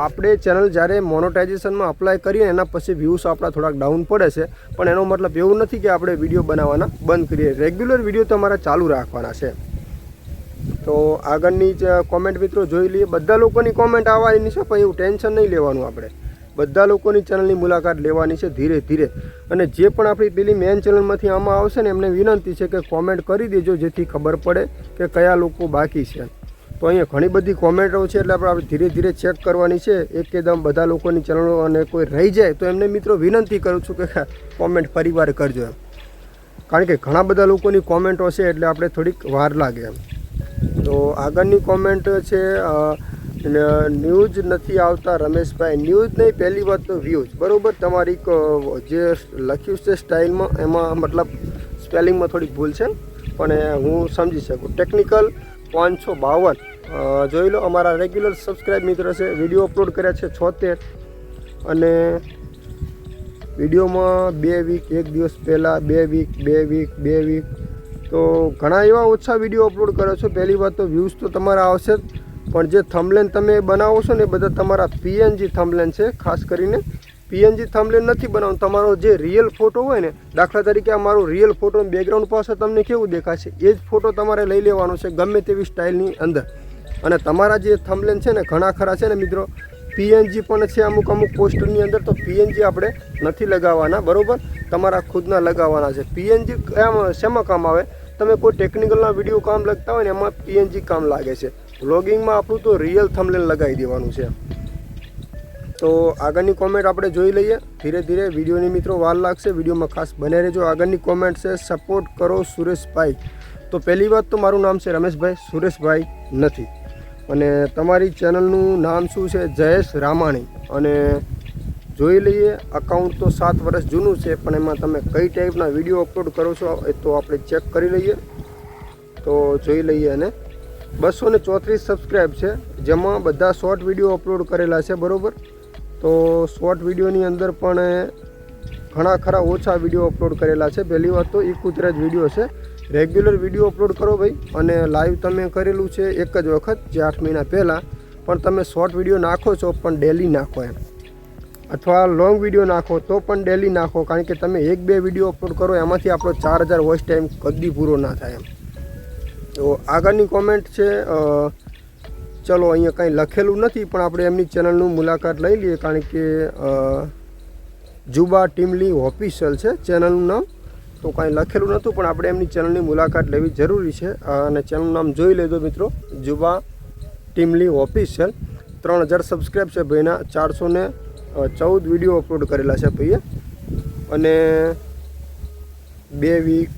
આપણે ચેનલ જ્યારે મોનોટાઇઝેશનમાં અપ્લાય કરીએ એના પછી વ્યૂઝ આપણા થોડાક ડાઉન પડે છે, પણ એનો મતલબ એવું નથી કે આપણે વિડીયો બનાવવાના બંધ કરીએ. રેગ્યુલર વિડીયો તમારે ચાલુ રાખવાના છે. તો આગળની જ કોમેન્ટ મિત્રો જોઈ લઈએ. બધા લોકોની કોમેન્ટ આવવાની છે, પણ એવું ટેન્શન નહીં લેવાનું. આપણે બધા લોકોની ચેનલની મુલાકાત લેવાની છે ધીરે ધીરે. અને જે પણ આપણી પેલી મેન ચેનલમાંથી આમાં આવશે ને એમને વિનંતી છે કે કોમેન્ટ કરી દેજો, જેથી ખબર પડે કે કયા લોકો બાકી છે. તો અહીંયા ઘણી બધી કોમેન્ટો છે, એટલે આપણે ધીરે ધીરે ચેક કરવાની છે એકદમ બધા લોકોની ચેનલો. અને કોઈ રહી જાય તો એમને મિત્રો વિનંતી કરું છું કે કોમેન્ટ ફરીવાર કરજો એમ, કારણ કે ઘણા બધા લોકોની કોમેન્ટો છે એટલે આપણે થોડીક વાર લાગે એમ. તો આગળની કોમેન્ટ છે ન્યૂઝ નથી આવતા રમેશભાઈ. ન્યૂઝ નહીં, પહેલી વાત તો વ્યૂઝ બરાબર. તમારી જે લખ્યું છે સ્ટાઇલમાં એમાં મતલબ સ્પેલિંગમાં થોડીક ભૂલ છે, પણ હું સમજી શકું. ટેકનિકલ 552 જોઈ લો, અમારા રેગ્યુલર સબસ્ક્રાઈબ મિત્ર છે. વિડીયો અપલોડ કર્યા છે 76, અને વિડીયોમાં 2 વીક, 1 દિવસ પહેલાં 2 વીક, 2 વીક, 2 વીક, તો ઘણા એવા ઓછા વિડીયો અપલોડ કરો છો. પહેલી વાત તો વ્યૂઝ તો તમારા આવશે જ, પણ જે થંબલેન તમે બનાવો છો ને એ બધા તમારા PNG થંબલેન છે. ખાસ કરીને PNG થંબલેન નથી બનાવવાનું. તમારો જે રિયલ ફોટો હોય ને, દાખલા તરીકે આ મારો રિયલ ફોટો બેકગ્રાઉન્ડ પાસે તમને કેવું દેખાશે એ જ ફોટો તમારે લઈ લેવાનો છે ગમે તેવી સ્ટાઇલની અંદર. અને તમારા જે થંબલેન છે ને ઘણા ખરા છે ને મિત્રો PNG પણ છે અમુક પોસ્ટરની અંદર, તો PNG આપણે નથી લગાવવાના બરાબર, તમારા ખુદના લગાવવાના છે. PNG શેમાં કામ આવે? તમે કોઈ ટેકનિકલના વિડીયો કામ લગતા હોય ને એમાં PNG કામ લાગે છે. વ્લોગિંગમાં આપણું તો રિયલ થંબનેલ લગાવી દેવાનું છે. તો આગળની કોમેન્ટ આપણે જોઈ લઈએ. ધીરે ધીરે વિડીયોની મિત્રો વાર લાગશે, વિડીયોમાં ખાસ બને રહેજો. આગળની કોમેન્ટ છે સપોર્ટ કરો સુરેશભાઈ. તો પહેલી વાત તો મારું નામ છે રમેશભાઈ, સુરેશભાઈ નથી. અને તમારી ચેનલનું નામ શું છે? જયેશ રામાણી. અને જોઈ લઈએ, અકાઉન્ટ તો 7 વર્ષ જૂનું છે, પણ એમાં તમે કઈ ટાઈપના વિડીયો અપલોડ કરો છો એ તો આપણે ચેક કરી લઈએ. તો જોઈ લઈએ. અને 234 સબસ્ક્રાઈબ છે, જેમાં બધા શોર્ટ વિડીયો અપલોડ કરેલા છે, બરાબર. તો શોર્ટ વિડીયોની અંદર પણ ઘણા ખરા ઓછા વિડીયો અપલોડ કરેલા છે. પહેલી વાત તો 71 જ વિડીયો છે. રેગ્યુલર વિડીયો અપલોડ કરો ભાઈ. અને લાઈવ તમે કરેલું છે એક જ વખત, જે 8 મહિના પહેલાં. પણ તમે શોર્ટ વિડીયો નાખો છો પણ ડેલી નાખો એમ, અથવા લોંગ વિડીયો નાખો તો પણ ડેલી નાખો. કારણ કે તમે 1-2 વિડીયો અપલોડ કરો એમાંથી આપણો 4000 વોચ ટાઈમ કદી પૂરો ના થાય એમ. તો આગળની કોમેન્ટ છે, ચલો અહીંયા કંઈ લખેલું નથી પણ આપણે એમની ચેનલનું મુલાકાત લઈ લઈએ. કારણ કે જુબા ટીમલી ઓફિશિયલ છે ચેનલનું નામ. તો કાંઈ લખેલું નહોતું પણ આપણે એમની ચેનલની મુલાકાત લેવી જરૂરી છે. અને ચેનલનું નામ જોઈ લેજો મિત્રો, જુબા ટીમલી ઓફિશિયલ. 3000 સબસ્ક્રાઈબ છે ભાઈના. 414 વિડીયો અપલોડ કરેલા છે ભાઈએ. અને 2 વીક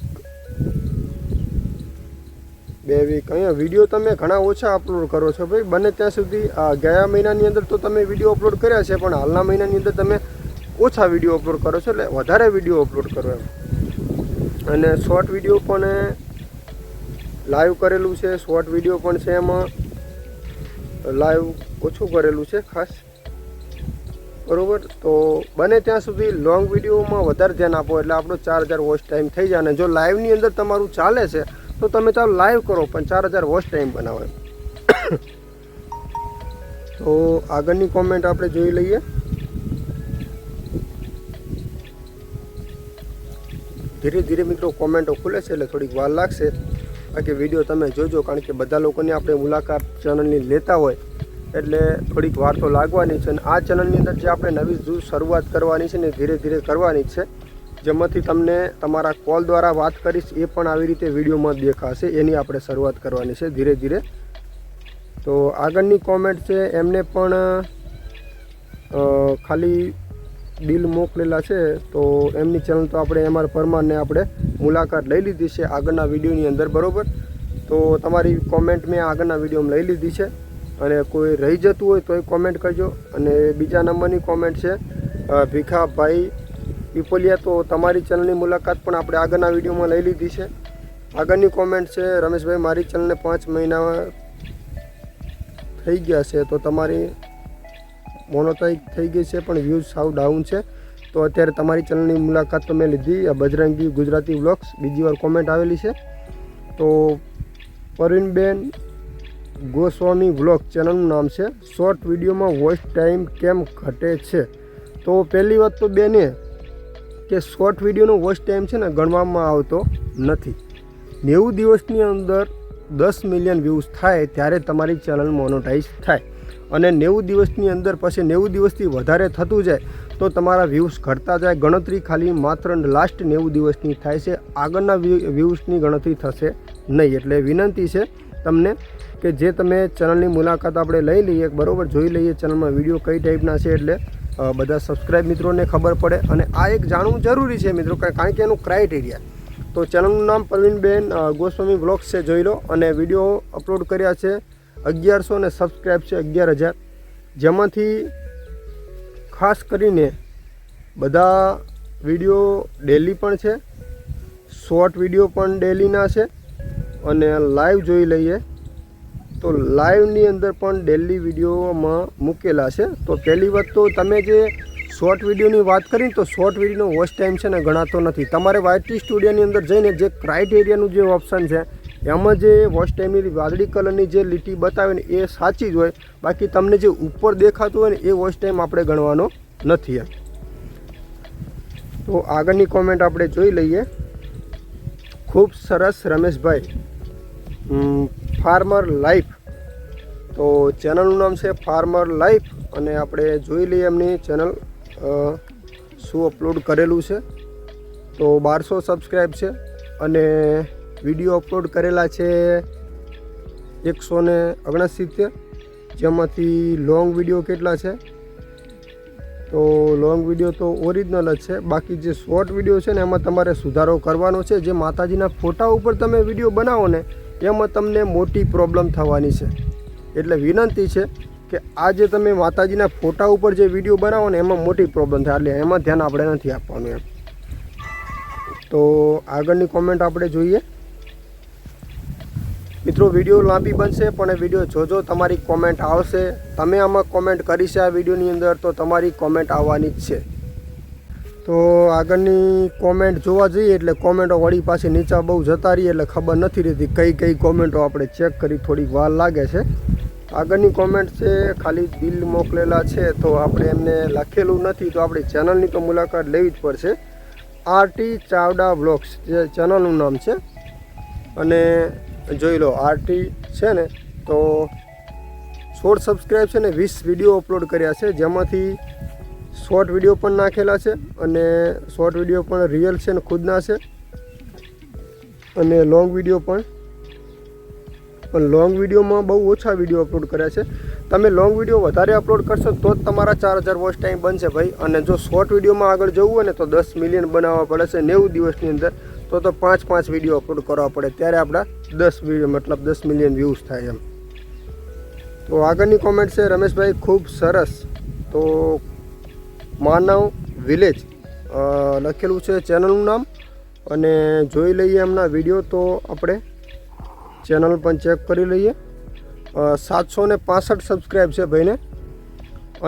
અહીંયા વિડીયો તમે ઘણા ઓછા અપલોડ કરો છો ભાઈ. બને ત્યાં સુધી ગયા મહિનાની અંદર તો તમે વિડીયો અપલોડ કર્યા છે, પણ હાલના મહિનાની અંદર તમે ઓછા વિડીયો અપલોડ કરો છો, એટલે વધારે વિડીયો અપલોડ કરો એમ. અને શોર્ટ વિડીયો પણ લાઈવ કરેલું છે, શોર્ટ વિડીયો પણ છે, એમાં લાઈવ ઓછું કરેલું છે ખાસ, બરાબર. તો બને ત્યાં સુધી લોંગ વિડીયોમાં વધારે ધ્યાન આપો, એટલે આપણો 4000 વોચ ટાઈમ થઈ જાય. અને જો લાઈવની અંદર તમારું ચાલે છે તો તમે ચાલો લાઈવ કરો, પણ 4000 વોચ ટાઈમ બનાવો એમ. તો આગળની કોમેન્ટ આપણે જોઈ લઈએ. ધીરે ધીરે મિત્રો કોમેન્ટો ખુલે છે, એટલે થોડીક વાર લાગશે. બાકી વિડીયો તમે જોજો, કારણ કે બધા લોકોની આપણે મુલાકાત ચેનલની લેતા હોય એટલે થોડીક વાર તો લાગવાની છે. અને આ ચેનલની અંદર જે આપણે નવી શરૂઆત કરવાની છે ને ધીરે ધીરે કરવાની જ છે, જેમાંથી તમને તમારા કોલ દ્વારા વાત કરીશ એ પણ આવી રીતે વિડીયોમાં દેખાશે. એની આપણે શરૂઆત કરવાની છે ધીરે ધીરે. તો આગળની કોમેન્ટ છે, એમને પણ ખાલી બિલ મોકલેલા છે. તો એમની ચેનલ તો આપણે એમઆર પરમારને આપણે મુલાકાત લઈ લીધી છે આગળના વિડીયોની અંદર, બરાબર. તો તમારી કોમેન્ટ મેં આગળના વિડીયોમાં લઈ લીધી છે. અને કોઈ રહી જતું હોય તો એ કોમેન્ટ કરજો. અને બીજા નંબરની કોમેન્ટ છે ભીખાભાઈ પીપલિયા. તો તમારી ચેનલની મુલાકાત પણ આપણે આગળના વિડીયોમાં લઈ લીધી છે. આગળની કોમેન્ટ છે, રમેશભાઈ મારી ચેનલને 5 મહિના થઈ ગયા છે, તો તમારી મોનોટાઈઝ થઈ ગઈ છે પણ વ્યૂઝ સાવ ડાઉન છે. તો અત્યારે તમારી ચેનલની મુલાકાત તો મેં લીધી. બજરંગી ગુજરાતી વ્લોગ્સ બીજી વાર કોમેન્ટ આવેલી છે. તો પરવીનબેન ગોસ્વામી વ્લોગ ચેનલનું નામ છે. શોર્ટ વિડીયોમાં વોઇસ ટાઈમ કેમ ઘટે છે? તો પહેલી વાત તો બેને કે શોર્ટ વિડીયોનો વોચ ટાઈમ છે ને ગણવામાં આવતો નથી. 90 દિવસની અંદર 10 મિલિયન વ્યૂઝ થાય ત્યારે તમારી ચેનલ મોનોટાઈઝ થાય. અને 90 દિવસની અંદર પછી 90 દિવસથી વધારે થતું જાય તો તમારા વ્યૂઝ ઘટતા જાય. ગણતરી ખાલી માત્ર લાસ્ટ 90 દિવસની થાય છે, આગળના વ્યૂઝની ગણતરી થશે નહીં. એટલે વિનંતી છે તમને કે જે તમે ચેનલની મુલાકાત આપણે લઈ લઈએ, બરાબર, જોઈ લઈએ ચેનલમાં વિડીયો કઈ ટાઈપના છે, એટલે બધા સબસ્ક્રાઈબ મિત્રોને ખબર પડે. અને આ એક જાણવું જરૂરી છે મિત્રો, કારણ કે એનું ક્રાઇટેરિયા. તો ચેનલનું નામ પરવીનબેન ગોસ્વામી વ્લોગ્સ છે, જોઈ લો. અને વિડીયો અપલોડ કર્યા છે 1100 અને સબસ્ક્રાઈબ છે 11000, જેમાંથી ખાસ કરીને બધા વિડીયો ડેલી પણ છે, શોર્ટ વિડીયો પણ ડેલીના છે. અને લાઈવ જોઈ લઈએ તો લાઈવની અંદર પણ ડેલી વિડીયોમાં મૂકેલા છે. તો પહેલી વાત તો તમે જે શોર્ટ વિડીયોની વાત કરીને, તો શોર્ટ વિડીયોનો વોચ ટાઈમ છે ને ગણાતો નથી. તમારે વાયટી સ્ટુડિયોની અંદર જઈને જે ક્રાઇટેરિયાનું જે ઓપ્શન છે એમાં જે વોચ ટાઈમની વાદળી કલરની જે લીટી બતાવે ને એ સાચી જ હોય. બાકી તમને જે ઉપર દેખાતું હોય ને એ વોચ ટાઈમ આપણે ગણવાનો નથી એમ. તો આગળની કોમેન્ટ આપણે જોઈ લઈએ. ખૂબ સરસ રમેશભાઈ, ફાર્મર લાઈફ. તો ચેનલનું નામ છે ફાર્મર લાઈફ. અને આપણે જોઈ લઈએ એમની ચેનલ શું અપલોડ કરેલું છે. તો 1200 સબસ્ક્રાઈબ છે. અને વિડીયો અપલોડ કરેલા છે 169, જેમાંથી લોંગ વિડીયો કેટલા છે તો લોંગ વિડીયો તો ઓરિજિનલ જ છે, બાકી જે શોર્ટ વિડીયો છે ને એમાં તમારે સુધારો કરવાનો છે. જે માતાજીના ફોટા ઉપર તમે વિડીયો બનાવો ને એમાં તમને મોટી પ્રોબ્લેમ થવાની છે. એટલે વિનંતી છે કે આ જે તમે માતાજીના ફોટા ઉપર જે વિડીયો બનાવો ને એમાં મોટી પ્રોબ્લેમ થાય, એટલે એમાં ધ્યાન આપણે નથી આપવાનું એમ. તો આગળની કોમેન્ટ આપણે જોઈએ. મિત્રો વિડીયો લાંબી બનશે પણ એ વિડીયો જોજો, તમારી કોમેન્ટ આવશે. તમે આમાં કોમેન્ટ કરી છે આ વિડીયોની અંદર તો તમારી કોમેન્ટ આવવાની જ છે. તો આગળની કોમેન્ટ જોવા જઈએ એટલે કોમેન્ટો વળી પાછી નીચે બહુ જતા રહીએ એટલે ખબર નથી રહેતી કઈ કઈ કોમેન્ટો આપણે ચેક કરી, થોડીક વાર લાગે છે. આગળની કોમેન્ટ છે ખાલી દિલ મોકલેલા છે, તો આપણે એમને લખેલું નથી તો આપણી ચેનલની તો મુલાકાત લેવી જ પડશે. આરટી ચાવડા બ્લોગ્સ જે ચેનલનું નામ છે, અને જોઈ લો આરટી છે ને તો 16 સબસ્ક્રાઈબ છે ને 20 વિડીયો અપલોડ કર્યા છે, જેમાંથી શોર્ટ વિડીયો પણ નાખેલા છે અને શોર્ટ વિડીયો પણ રિયલ છે ને ખુદના છે, અને લોંગ વિડીયો પણ લોંગ વિડીયોમાં બહુ ઓછા વિડીયો અપલોડ કર્યા છે. તમે લોંગ વિડીયો વધારે અપલોડ કરશો તો જ તમારા 4000 વોચ ટાઈમ બનશે ભાઈ. અને જો શોર્ટ વિડીયોમાં આગળ જવું હોય ને તો 10 મિલિયન બનાવવા પડે છે 90 દિવસની અંદર, તો 5 વિડીયો અપલોડ કરવા પડે, ત્યારે આપણા 10 વિડીયો મતલબ 10 મિલિયન વ્યૂઝ થાય એમ. તો આગળની કોમેન્ટ છે રમેશભાઈ ખૂબ સરસ. તો માનવ વિલેજ લખેલું છે ચેનલનું નામ, અને જોઈ લઈએ એમના વિડીયો. તો આપણે ચેનલ પણ ચેક કરી લઈએ. 765 સબસ્ક્રાઈબ છે ભાઈને,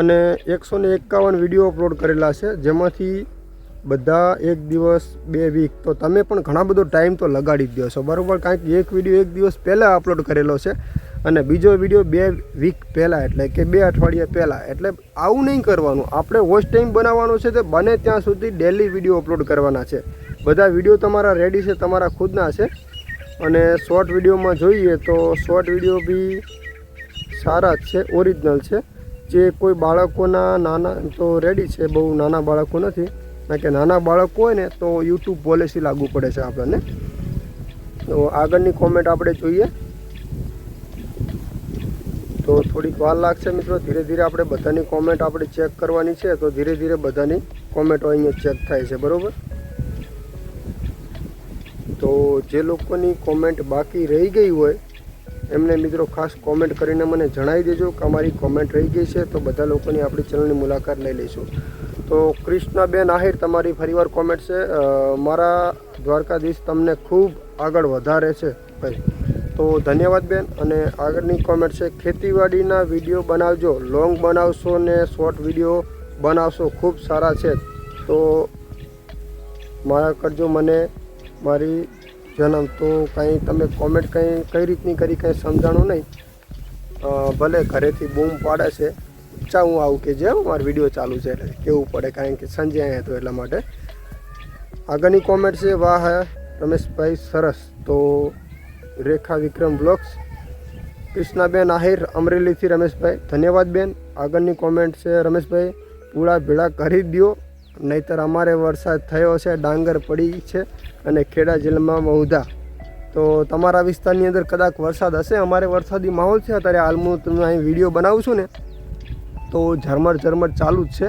અને 151 વિડીયો અપલોડ કરેલા છે, જેમાંથી બધા 1 દિવસ 2 વીક. તો તમે પણ ઘણા બધો ટાઈમ તો લગાડી જ દો છો બરાબર, કારણ કે એક વિડીયો 1 દિવસ પહેલાં અપલોડ કરેલો છે અને બીજો વિડીયો 2 વીક પહેલાં, એટલે કે 2 અઠવાડિયા પહેલાં. એટલે આવું નહીં કરવાનું, આપણે વોચ ટાઈમ બનાવવાનો છે તે બને ત્યાં સુધી ડેલી વિડીયો અપલોડ કરવાના છે. બધા વિડીયો તમારા રેડી છે, તમારા ખુદના છે. અને શોર્ટ વિડીયોમાં જોઈએ તો શોર્ટ વિડીયો બી સારા જ છે, ઓરિજિનલ છે. જે કોઈ બાળકોના નાના તો રેડી છે, બહુ નાના બાળકો નથી, કારણ કે નાના બાળકો હોય ને તો યુટ્યુબ પોલિસી લાગુ પડે છે આપણને. તો આગળની કોમેન્ટ આપણે જોઈએ તો થોડીક વાર લાગશે મિત્રો. ધીરે ધીરે આપણે બધાની કોમેન્ટ આપણે ચેક કરવાની છે, તો ધીરે ધીરે બધાની કોમેન્ટો અહીંયા ચેક થાય છે બરાબર. તો જે લોકોની કોમેન્ટ બાકી રહી ગઈ હોય એમને મિત્રો ખાસ કોમેન્ટ કરીને મને જણાવી દેજો કે અમારી કોમેન્ટ રહી ગઈ છે, તો બધા લોકોની આપણી ચેનલની મુલાકાત લઈ લઈશું. તો કૃષ્ણાબેન આહિર તમારી ફરીવાર કોમેન્ટ છે, મારા દ્વારકાધીશ તમને ખૂબ આગળ વધારે છે ભાઈ. તો ધન્યવાદ બેન. અને આગળની કોમેન્ટ છે ખેતીવાડીના વિડીયો બનાવજો, લોંગ બનાવશો ને શોર્ટ વિડીયો બનાવશો, ખૂબ સારા છે. તો મારા કરજો મને મારી જન્મ. તો કંઈ તમે કોમેન્ટ કઈ રીતની કરી કંઈ સમજાણું નહીં, ભલે ઘરેથી બૂમ પાડે છે ચા હું આવું કે જે મારો વિડીયો ચાલુ છે એટલે કેવું પડે, કારણ કે સંજય અહીંયા હતો એટલા માટે. આગળની કોમેન્ટ છે વાહ રમેશભાઈ સરસ. તો રેખા વિક્રમ બ્લોગ્સ કૃષ્ણાબેન આહિર અમરેલીથી રમેશભાઈ, ધન્યવાદ બેન. આગળની કોમેન્ટ છે રમેશભાઈ પૂળા ભેળા કરી દો, નહીંતર અમારે વરસાદ થયો છે, ડાંગર પડી છે અને ખેડા જિલ્લામાં મહુધા. તો તમારા વિસ્તારની અંદર કદાચ વરસાદ હશે, અમારે વરસાદી માહોલ છે અત્યારે. હાલમાં તમે અહીં વિડીયો બનાવું છું ને તો ઝરમર ચાલુ જ છે,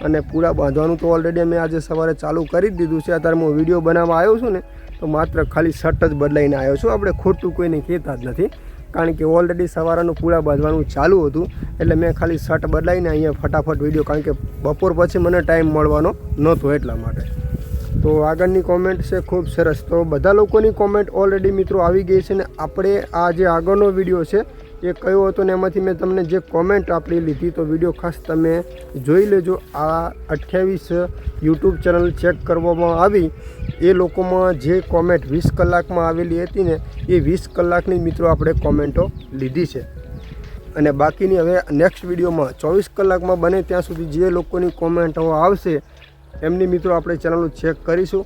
અને પૂળા બાંધવાનું તો ઓલરેડી અમે આજે સવારે ચાલુ કરી જ દીધું છે. અત્યારે હું વિડીયો બનાવવા આવ્યો છું ને તો માત્ર ખાલી શર્ટ જ બદલાઈને આવ્યો છું. આપણે ખોટું કોઈને કહેતા જ નથી, કારણ કે ઓલરેડી સવારનું પૂળા બાંધવાનું ચાલુ હતું, એટલે મેં ખાલી શર્ટ બદલાઈને અહીંયા ફટાફટ વિડીયો, કારણ કે બપોર પછી મને ટાઈમ મળવાનો નહોતો એટલા માટે. તો આગળની કોમેન્ટ છે ખૂબ સરસ. તો બધા લોકોની કોમેન્ટ ઓલરેડી મિત્રો આવી ગઈ છે, ને આપણે આ જે આગળનો વિડીયો છે એ કયો હતો ને એમાંથી મેં તમને જે કોમેન્ટ આપણી લીધી, તો વિડીયો ખાસ તમે જોઈ લેજો. આ 28 યુટ્યુબ ચેનલ ચેક કરવામાં આવી, એ લોકોમાં જે કોમેન્ટ 20 કલાકમાં આવેલી હતી ને એ 20 કલાકની મિત્રો આપણે કોમેન્ટો લીધી છે. અને બાકીની હવે નેક્સ્ટ વિડીયોમાં 24 કલાકમાં બને ત્યાં સુધી જે લોકોની કોમેન્ટો આવશે એમની મિત્રો આપણે ચેનલ ચેક કરીશું.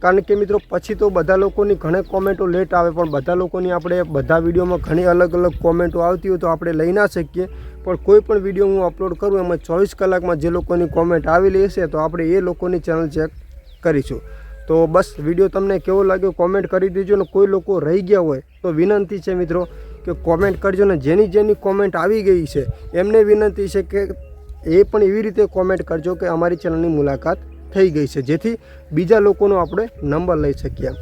કારણ કે મિત્રો પછી તો બધા લોકોની ઘણી કોમેન્ટો લેટ આવે, પણ બધા લોકોની આપણે બધા વિડીયોમાં ઘણી અલગ અલગ કોમેન્ટો આવતી હોય તો આપણે લઈ ના શકીએ. પણ કોઈ પણ વિડીયો હું અપલોડ કરું એમાં 24 કલાકમાં જે લોકોની કોમેન્ટ આવેલી હશે તો આપણે એ લોકોની ચેનલ ચેક કરીશું. તો બસ વિડીયો તમને કેવો લાગ્યો કોમેન્ટ કરી દેજો, ને કોઈ લોકો રહી ગયા હોય તો વિનંતી છે મિત્રો કે કોમેન્ટ કરજો, ને જેની કોમેન્ટ આવી ગઈ છે એમને વિનંતી છે કે એ પણ એવી રીતે કોમેન્ટ કરજો કે અમારી ચેનલની મુલાકાત થઈ ગઈ છે, જેથી બીજા લોકોનો આપણે નંબર લઈ શકીએ.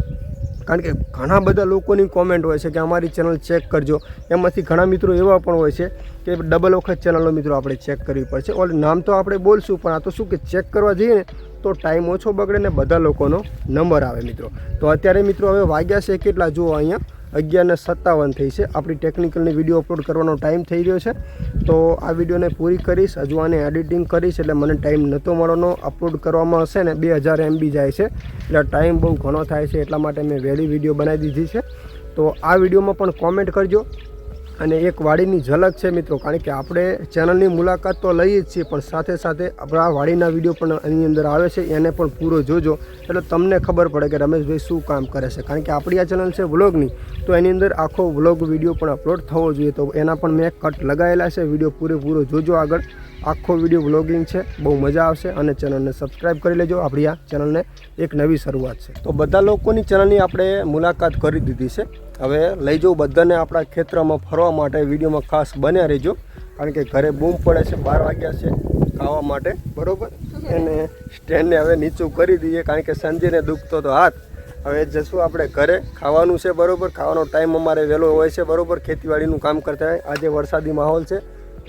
કારણ કે ઘણા બધા લોકોની કોમેન્ટ હોય છે કે અમારી ચેનલ ચેક કરજો. એમાંથી ઘણા મિત્રો એવા પણ હોય છે કે ડબલ વખત ચેનલો મિત્રો આપણે ચેક કરવી પડશે. ઓલ નામ તો આપણે બોલશું, પણ આ તો શું કે ચેક કરવા જઈએ ને તો ટાઈમ ઓછો બગડે ને બધા લોકોનો નંબર આવે મિત્રો. તો અત્યારે મિત્રો હવે વાગ્યા છે કેટલા જુઓ, અહીંયા 11:57 થઈ છે. આપણી ટેકનિકલની વિડીયો અપલોડ કરવાનો ટાઈમ થઈ રહ્યો છે. તો આ વિડીયોને પૂરી કરીશ, હજુ આને એડિટિંગ કરીશ, એટલે મને ટાઈમ નહોતો મળવાનો. અપલોડ કરવામાં હશે ને 2000 MB જાય છે, એટલે ટાઈમ બહુ ઘણો થાય છે. એટલા માટે મેં વહેલી વિડીયો બનાવી દીધી છે. તો આ વિડીયોમાં પણ કોમેન્ટ કરજો. અને એક વાડીની ઝલક છે મિત્રો, કારણ કે આપણે ચેનલની મુલાકાત તો લઈએ જ છીએ, પણ સાથે સાથે આપણા વાડીના વિડીયો પણ એની અંદર આવે છે, એને પણ પૂરો જોજો, એટલે તમને ખબર પડે કે રમેશભાઈ શું કામ કરે છે. કારણ કે આપણી આ ચેનલ છે વ્લોગની, તો એની અંદર આખો વ્લોગ વિડીયો પણ અપલોડ થવો જોઈએ. તો એના પણ મેં કટ લગાવેલા છે. વિડીયો પૂરેપૂરો જોજો. આગળ આખો વિડીયો વ્લોગિંગ છે, બહુ મજા આવશે. અને ચેનલને સબસ્ક્રાઈબ કરી લેજો. આપણી આ ચેનલને એક નવી શરૂઆત છે. તો બધા લોકોની ચેનલની આપણે મુલાકાત કરી દીધી છે. હવે લઈ જાઉં બધાને આપણા ખેતરમાં ફરવા માટે. વિડીયોમાં ખાસ બન્યા રહેજો, કારણ કે ઘરે બૂમ પડે છે. 12 વાગ્યા છે ખાવા માટે, બરાબર. એને સ્ટેન્ડને હવે નીચું કરી દઈએ, કારણ કે સંજીને દુખતો તો હાથ. હવે જશું આપણે ઘરે. ખાવાનું છે, બરાબર. ખાવાનો ટાઈમ અમારે વહેલો હોય છે, બરાબર. ખેતીવાડીનું કામ કરતા હોય. આજે વરસાદી માહોલ છે.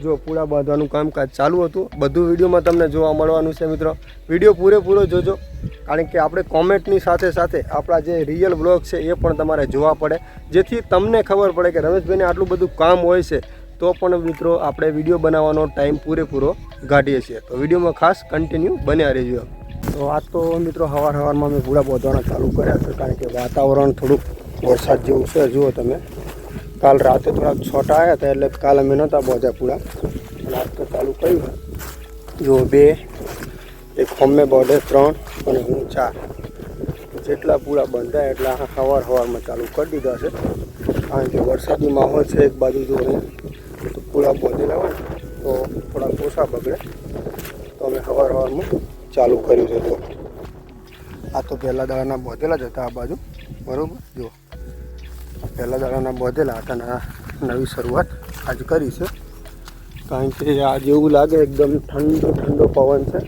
જો પૂળા બાંધવાનું કામકાજ ચાલુ હતું. બધું વિડીયોમાં તમને જોવા મળવાનું છે મિત્રો. વિડીયો પૂરેપૂરો જોજો, કારણ કે આપણે કોમેન્ટની સાથે સાથે આપણા જે રિયલ બ્લોગ છે એ પણ તમારે જોવા પડે, જેથી તમને ખબર પડે કે રમેશભાઈને આટલું બધું કામ હોય છે, તો પણ મિત્રો આપણે વિડીયો બનાવવાનો ટાઈમ પૂરેપૂરો કાઢીએ છીએ. તો વિડીયોમાં ખાસ કન્ટિન્યુ બન્યા રહેજો. તો આ તો મિત્રો સવારમાં મેં પૂળા બાંધવાના ચાલુ કર્યા છે, કારણ કે વાતાવરણ થોડુંક વરસાદ જેવું છે. જુઓ તમે, કાલ રાતે થોડાક છોટા આવ્યા હતા, એટલે કાલ અમે નહોતા બાંધ્યા પૂળા, અને આજ તો ચાલુ કર્યું. જો 2, એક હોમે બોર્ડે 3 અને હું 4, જેટલા પૂળા બંધાય એટલા સવારમાં ચાલુ કરી દીધા છે. કારણ કે વરસાદી માહોલ છે. એક બાજુ જો તો પૂળા બાંધેલા હોય તો થોડા ઓછા બગડે, તો અમે સવારમાં ચાલુ કર્યું છે. તો આ તો પહેલાં દાડાના બાંધેલા જ હતા આ બાજુ, બરાબર. જો પહેલાં દાડાના બાંધેલા હતા ને આ નવી શરૂઆત આજ કરી છે. કારણ કે આજ એવું લાગે એકદમ ઠંડો પવન છે,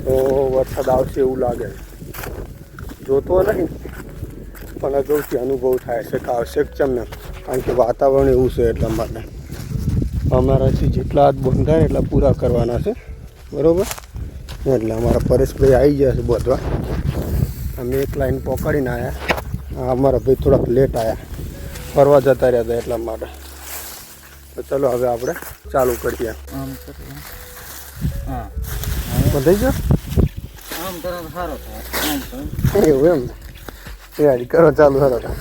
તો વરસાદ આવશે એવું લાગે. જોતો નહીં, પણ અગાઉથી અનુભવ થાય છે કે આવશે જ ચમને, કારણ કે વાતાવરણ એવું છે. એટલા માટે અમારાથી જેટલા હાથ બંધાય એટલા પૂરા કરવાના છે, બરાબર. એટલે અમારા પરેશભાઈ આવી ગયા છે બાંધવા. અમે એક લાઈન પકડીને આવ્યા. અમારા ભાઈ થોડાક લેટ આવ્યા, ફરવા જતા રહ્યા હતા એટલા માટે. તો ચલો હવે આપણે ચાલુ કરીએ. બંધાઈ ગયો એવું એમ? તૈયારી કરો, ચાલુ કરો.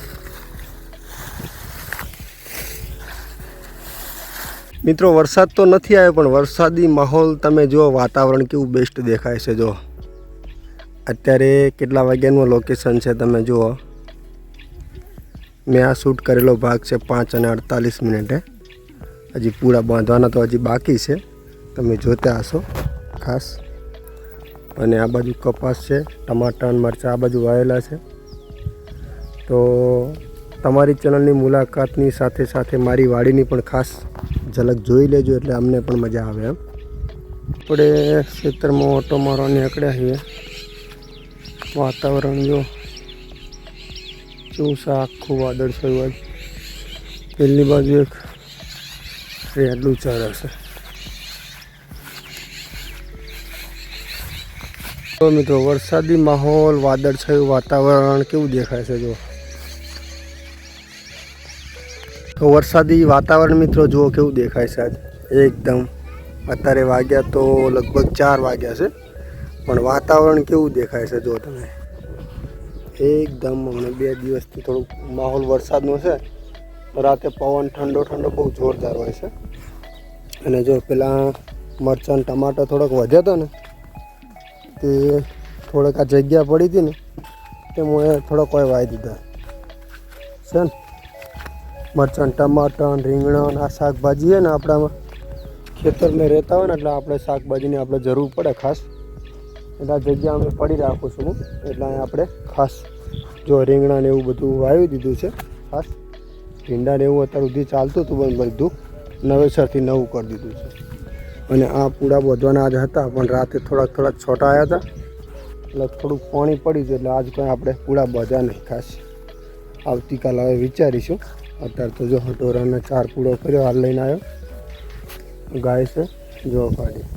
મિત્રો વરસાદ તો નથી આવ્યો, પણ વરસાદી માહોલ તમે જુઓ, વાતાવરણ કેવું બેસ્ટ દેખાય છે. જો અત્યારે કેટલા વાગ્યાનું લોકેશન છે તમે જુઓ. મેં આ શૂટ કરેલો ભાગ છે 5:48. હજી પૂરા બાંધવાના તો હજી બાકી છે, તમે જોતા હશો ખાસ. અને આ બાજુ કપાસ છે, ટમાટા અને મરચાં આ બાજુ વાવેલા છે. તો તમારી ચેનલની મુલાકાતની સાથે સાથે મારી વાડીની પણ ખાસ ઝલક જોઈ લેજો, એટલે અમને પણ મજા આવે એમ. આપણે ખેતરમાં ઓટો મારવા નીકળ્યા છીએ. વાતાવરણ જો કેવું છે, આખું વાદળ છવાય. પેલી બાજુ એક રેડલું ચર હશે. તો મિત્રો વરસાદી માહોલ, વાદળ છયું વાતાવરણ કેવું દેખાય છે જો. તો વરસાદી વાતાવરણ મિત્રો જુઓ કેવું દેખાય છે આજ એકદમ. અત્યારે વાગ્યા તો લગભગ 4 વાગ્યા છે, પણ વાતાવરણ કેવું દેખાય છે જો તમે એકદમ. હમણાં 2 દિવસથી થોડુંક માહોલ વરસાદનો છે. રાતે પવન ઠંડો બહુ જોરદાર હોય છે. અને જો પેલા મરચાં ટમાટર થોડોક વધ્યા હતો ને, તે થોડોક આ જગ્યા પડી હતી ને, તે હું થોડોક કોઈ વાવી દીધા છે ને. મરચાં ટમાટર રીંગણ આ શાકભાજી છે ને, આપણામાં ખેતરમાં રહેતા હોય ને, એટલે આપણે શાકભાજીની આપણે જરૂર પડે ખાસ. એટલે આ જગ્યા અમે પડી રાખું છું હું, એટલે આપણે ખાસ જો રીંગણાને એવું બધું વાવી દીધું છે ખાસ. ભીંડાને એવું અત્યાર સુધી ચાલતું હતું, પણ બધું નવેસરથી નવું કરી દીધું છે. અને આ પૂળા બોધવાના આજ હતા, પણ રાતે થોડાક છોટા આવ્યા હતા એટલે થોડુંક પાણી પડ્યું હતું, એટલે આજ કંઈ આપણે પૂળા બોધ્યા નહીં ખાસ. આવતીકાલ હવે વિચારીશું. અત્યારે તો જો ઢોરાને 4 પૂળો કર્યો, હાલ લઈને આવ્યો. ગાય છે જો કાઢી,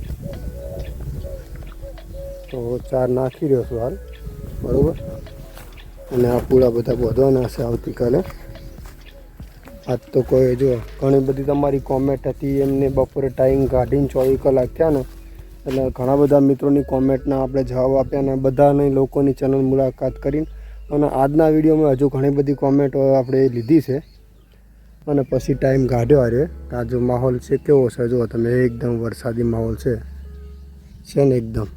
તો 4 નાખી રહ્યો છું હાલ, બરાબર. અને આ પૂળા બધા બોધવાના હશે આવતીકાલે. આજ તો કોઈ જો ઘણી બધી તમારી કોમેન્ટ હતી, એમને બપોરે ટાઈમ કાઢીને 24 કલાક થયા ને, એટલે ઘણા બધા મિત્રોની કોમેન્ટના આપણે જવાબ આપ્યા ને બધાને લોકોની ચેનલ મુલાકાત કરીને. અને આજના વિડીયોમાં હજુ ઘણી બધી કોમેન્ટો આપણે લીધી છે અને પછી ટાઈમ કાઢ્યો. અરે તાજો માહોલ છે કેવો છે, જો તમે એકદમ વરસાદી માહોલ છે ને એકદમ.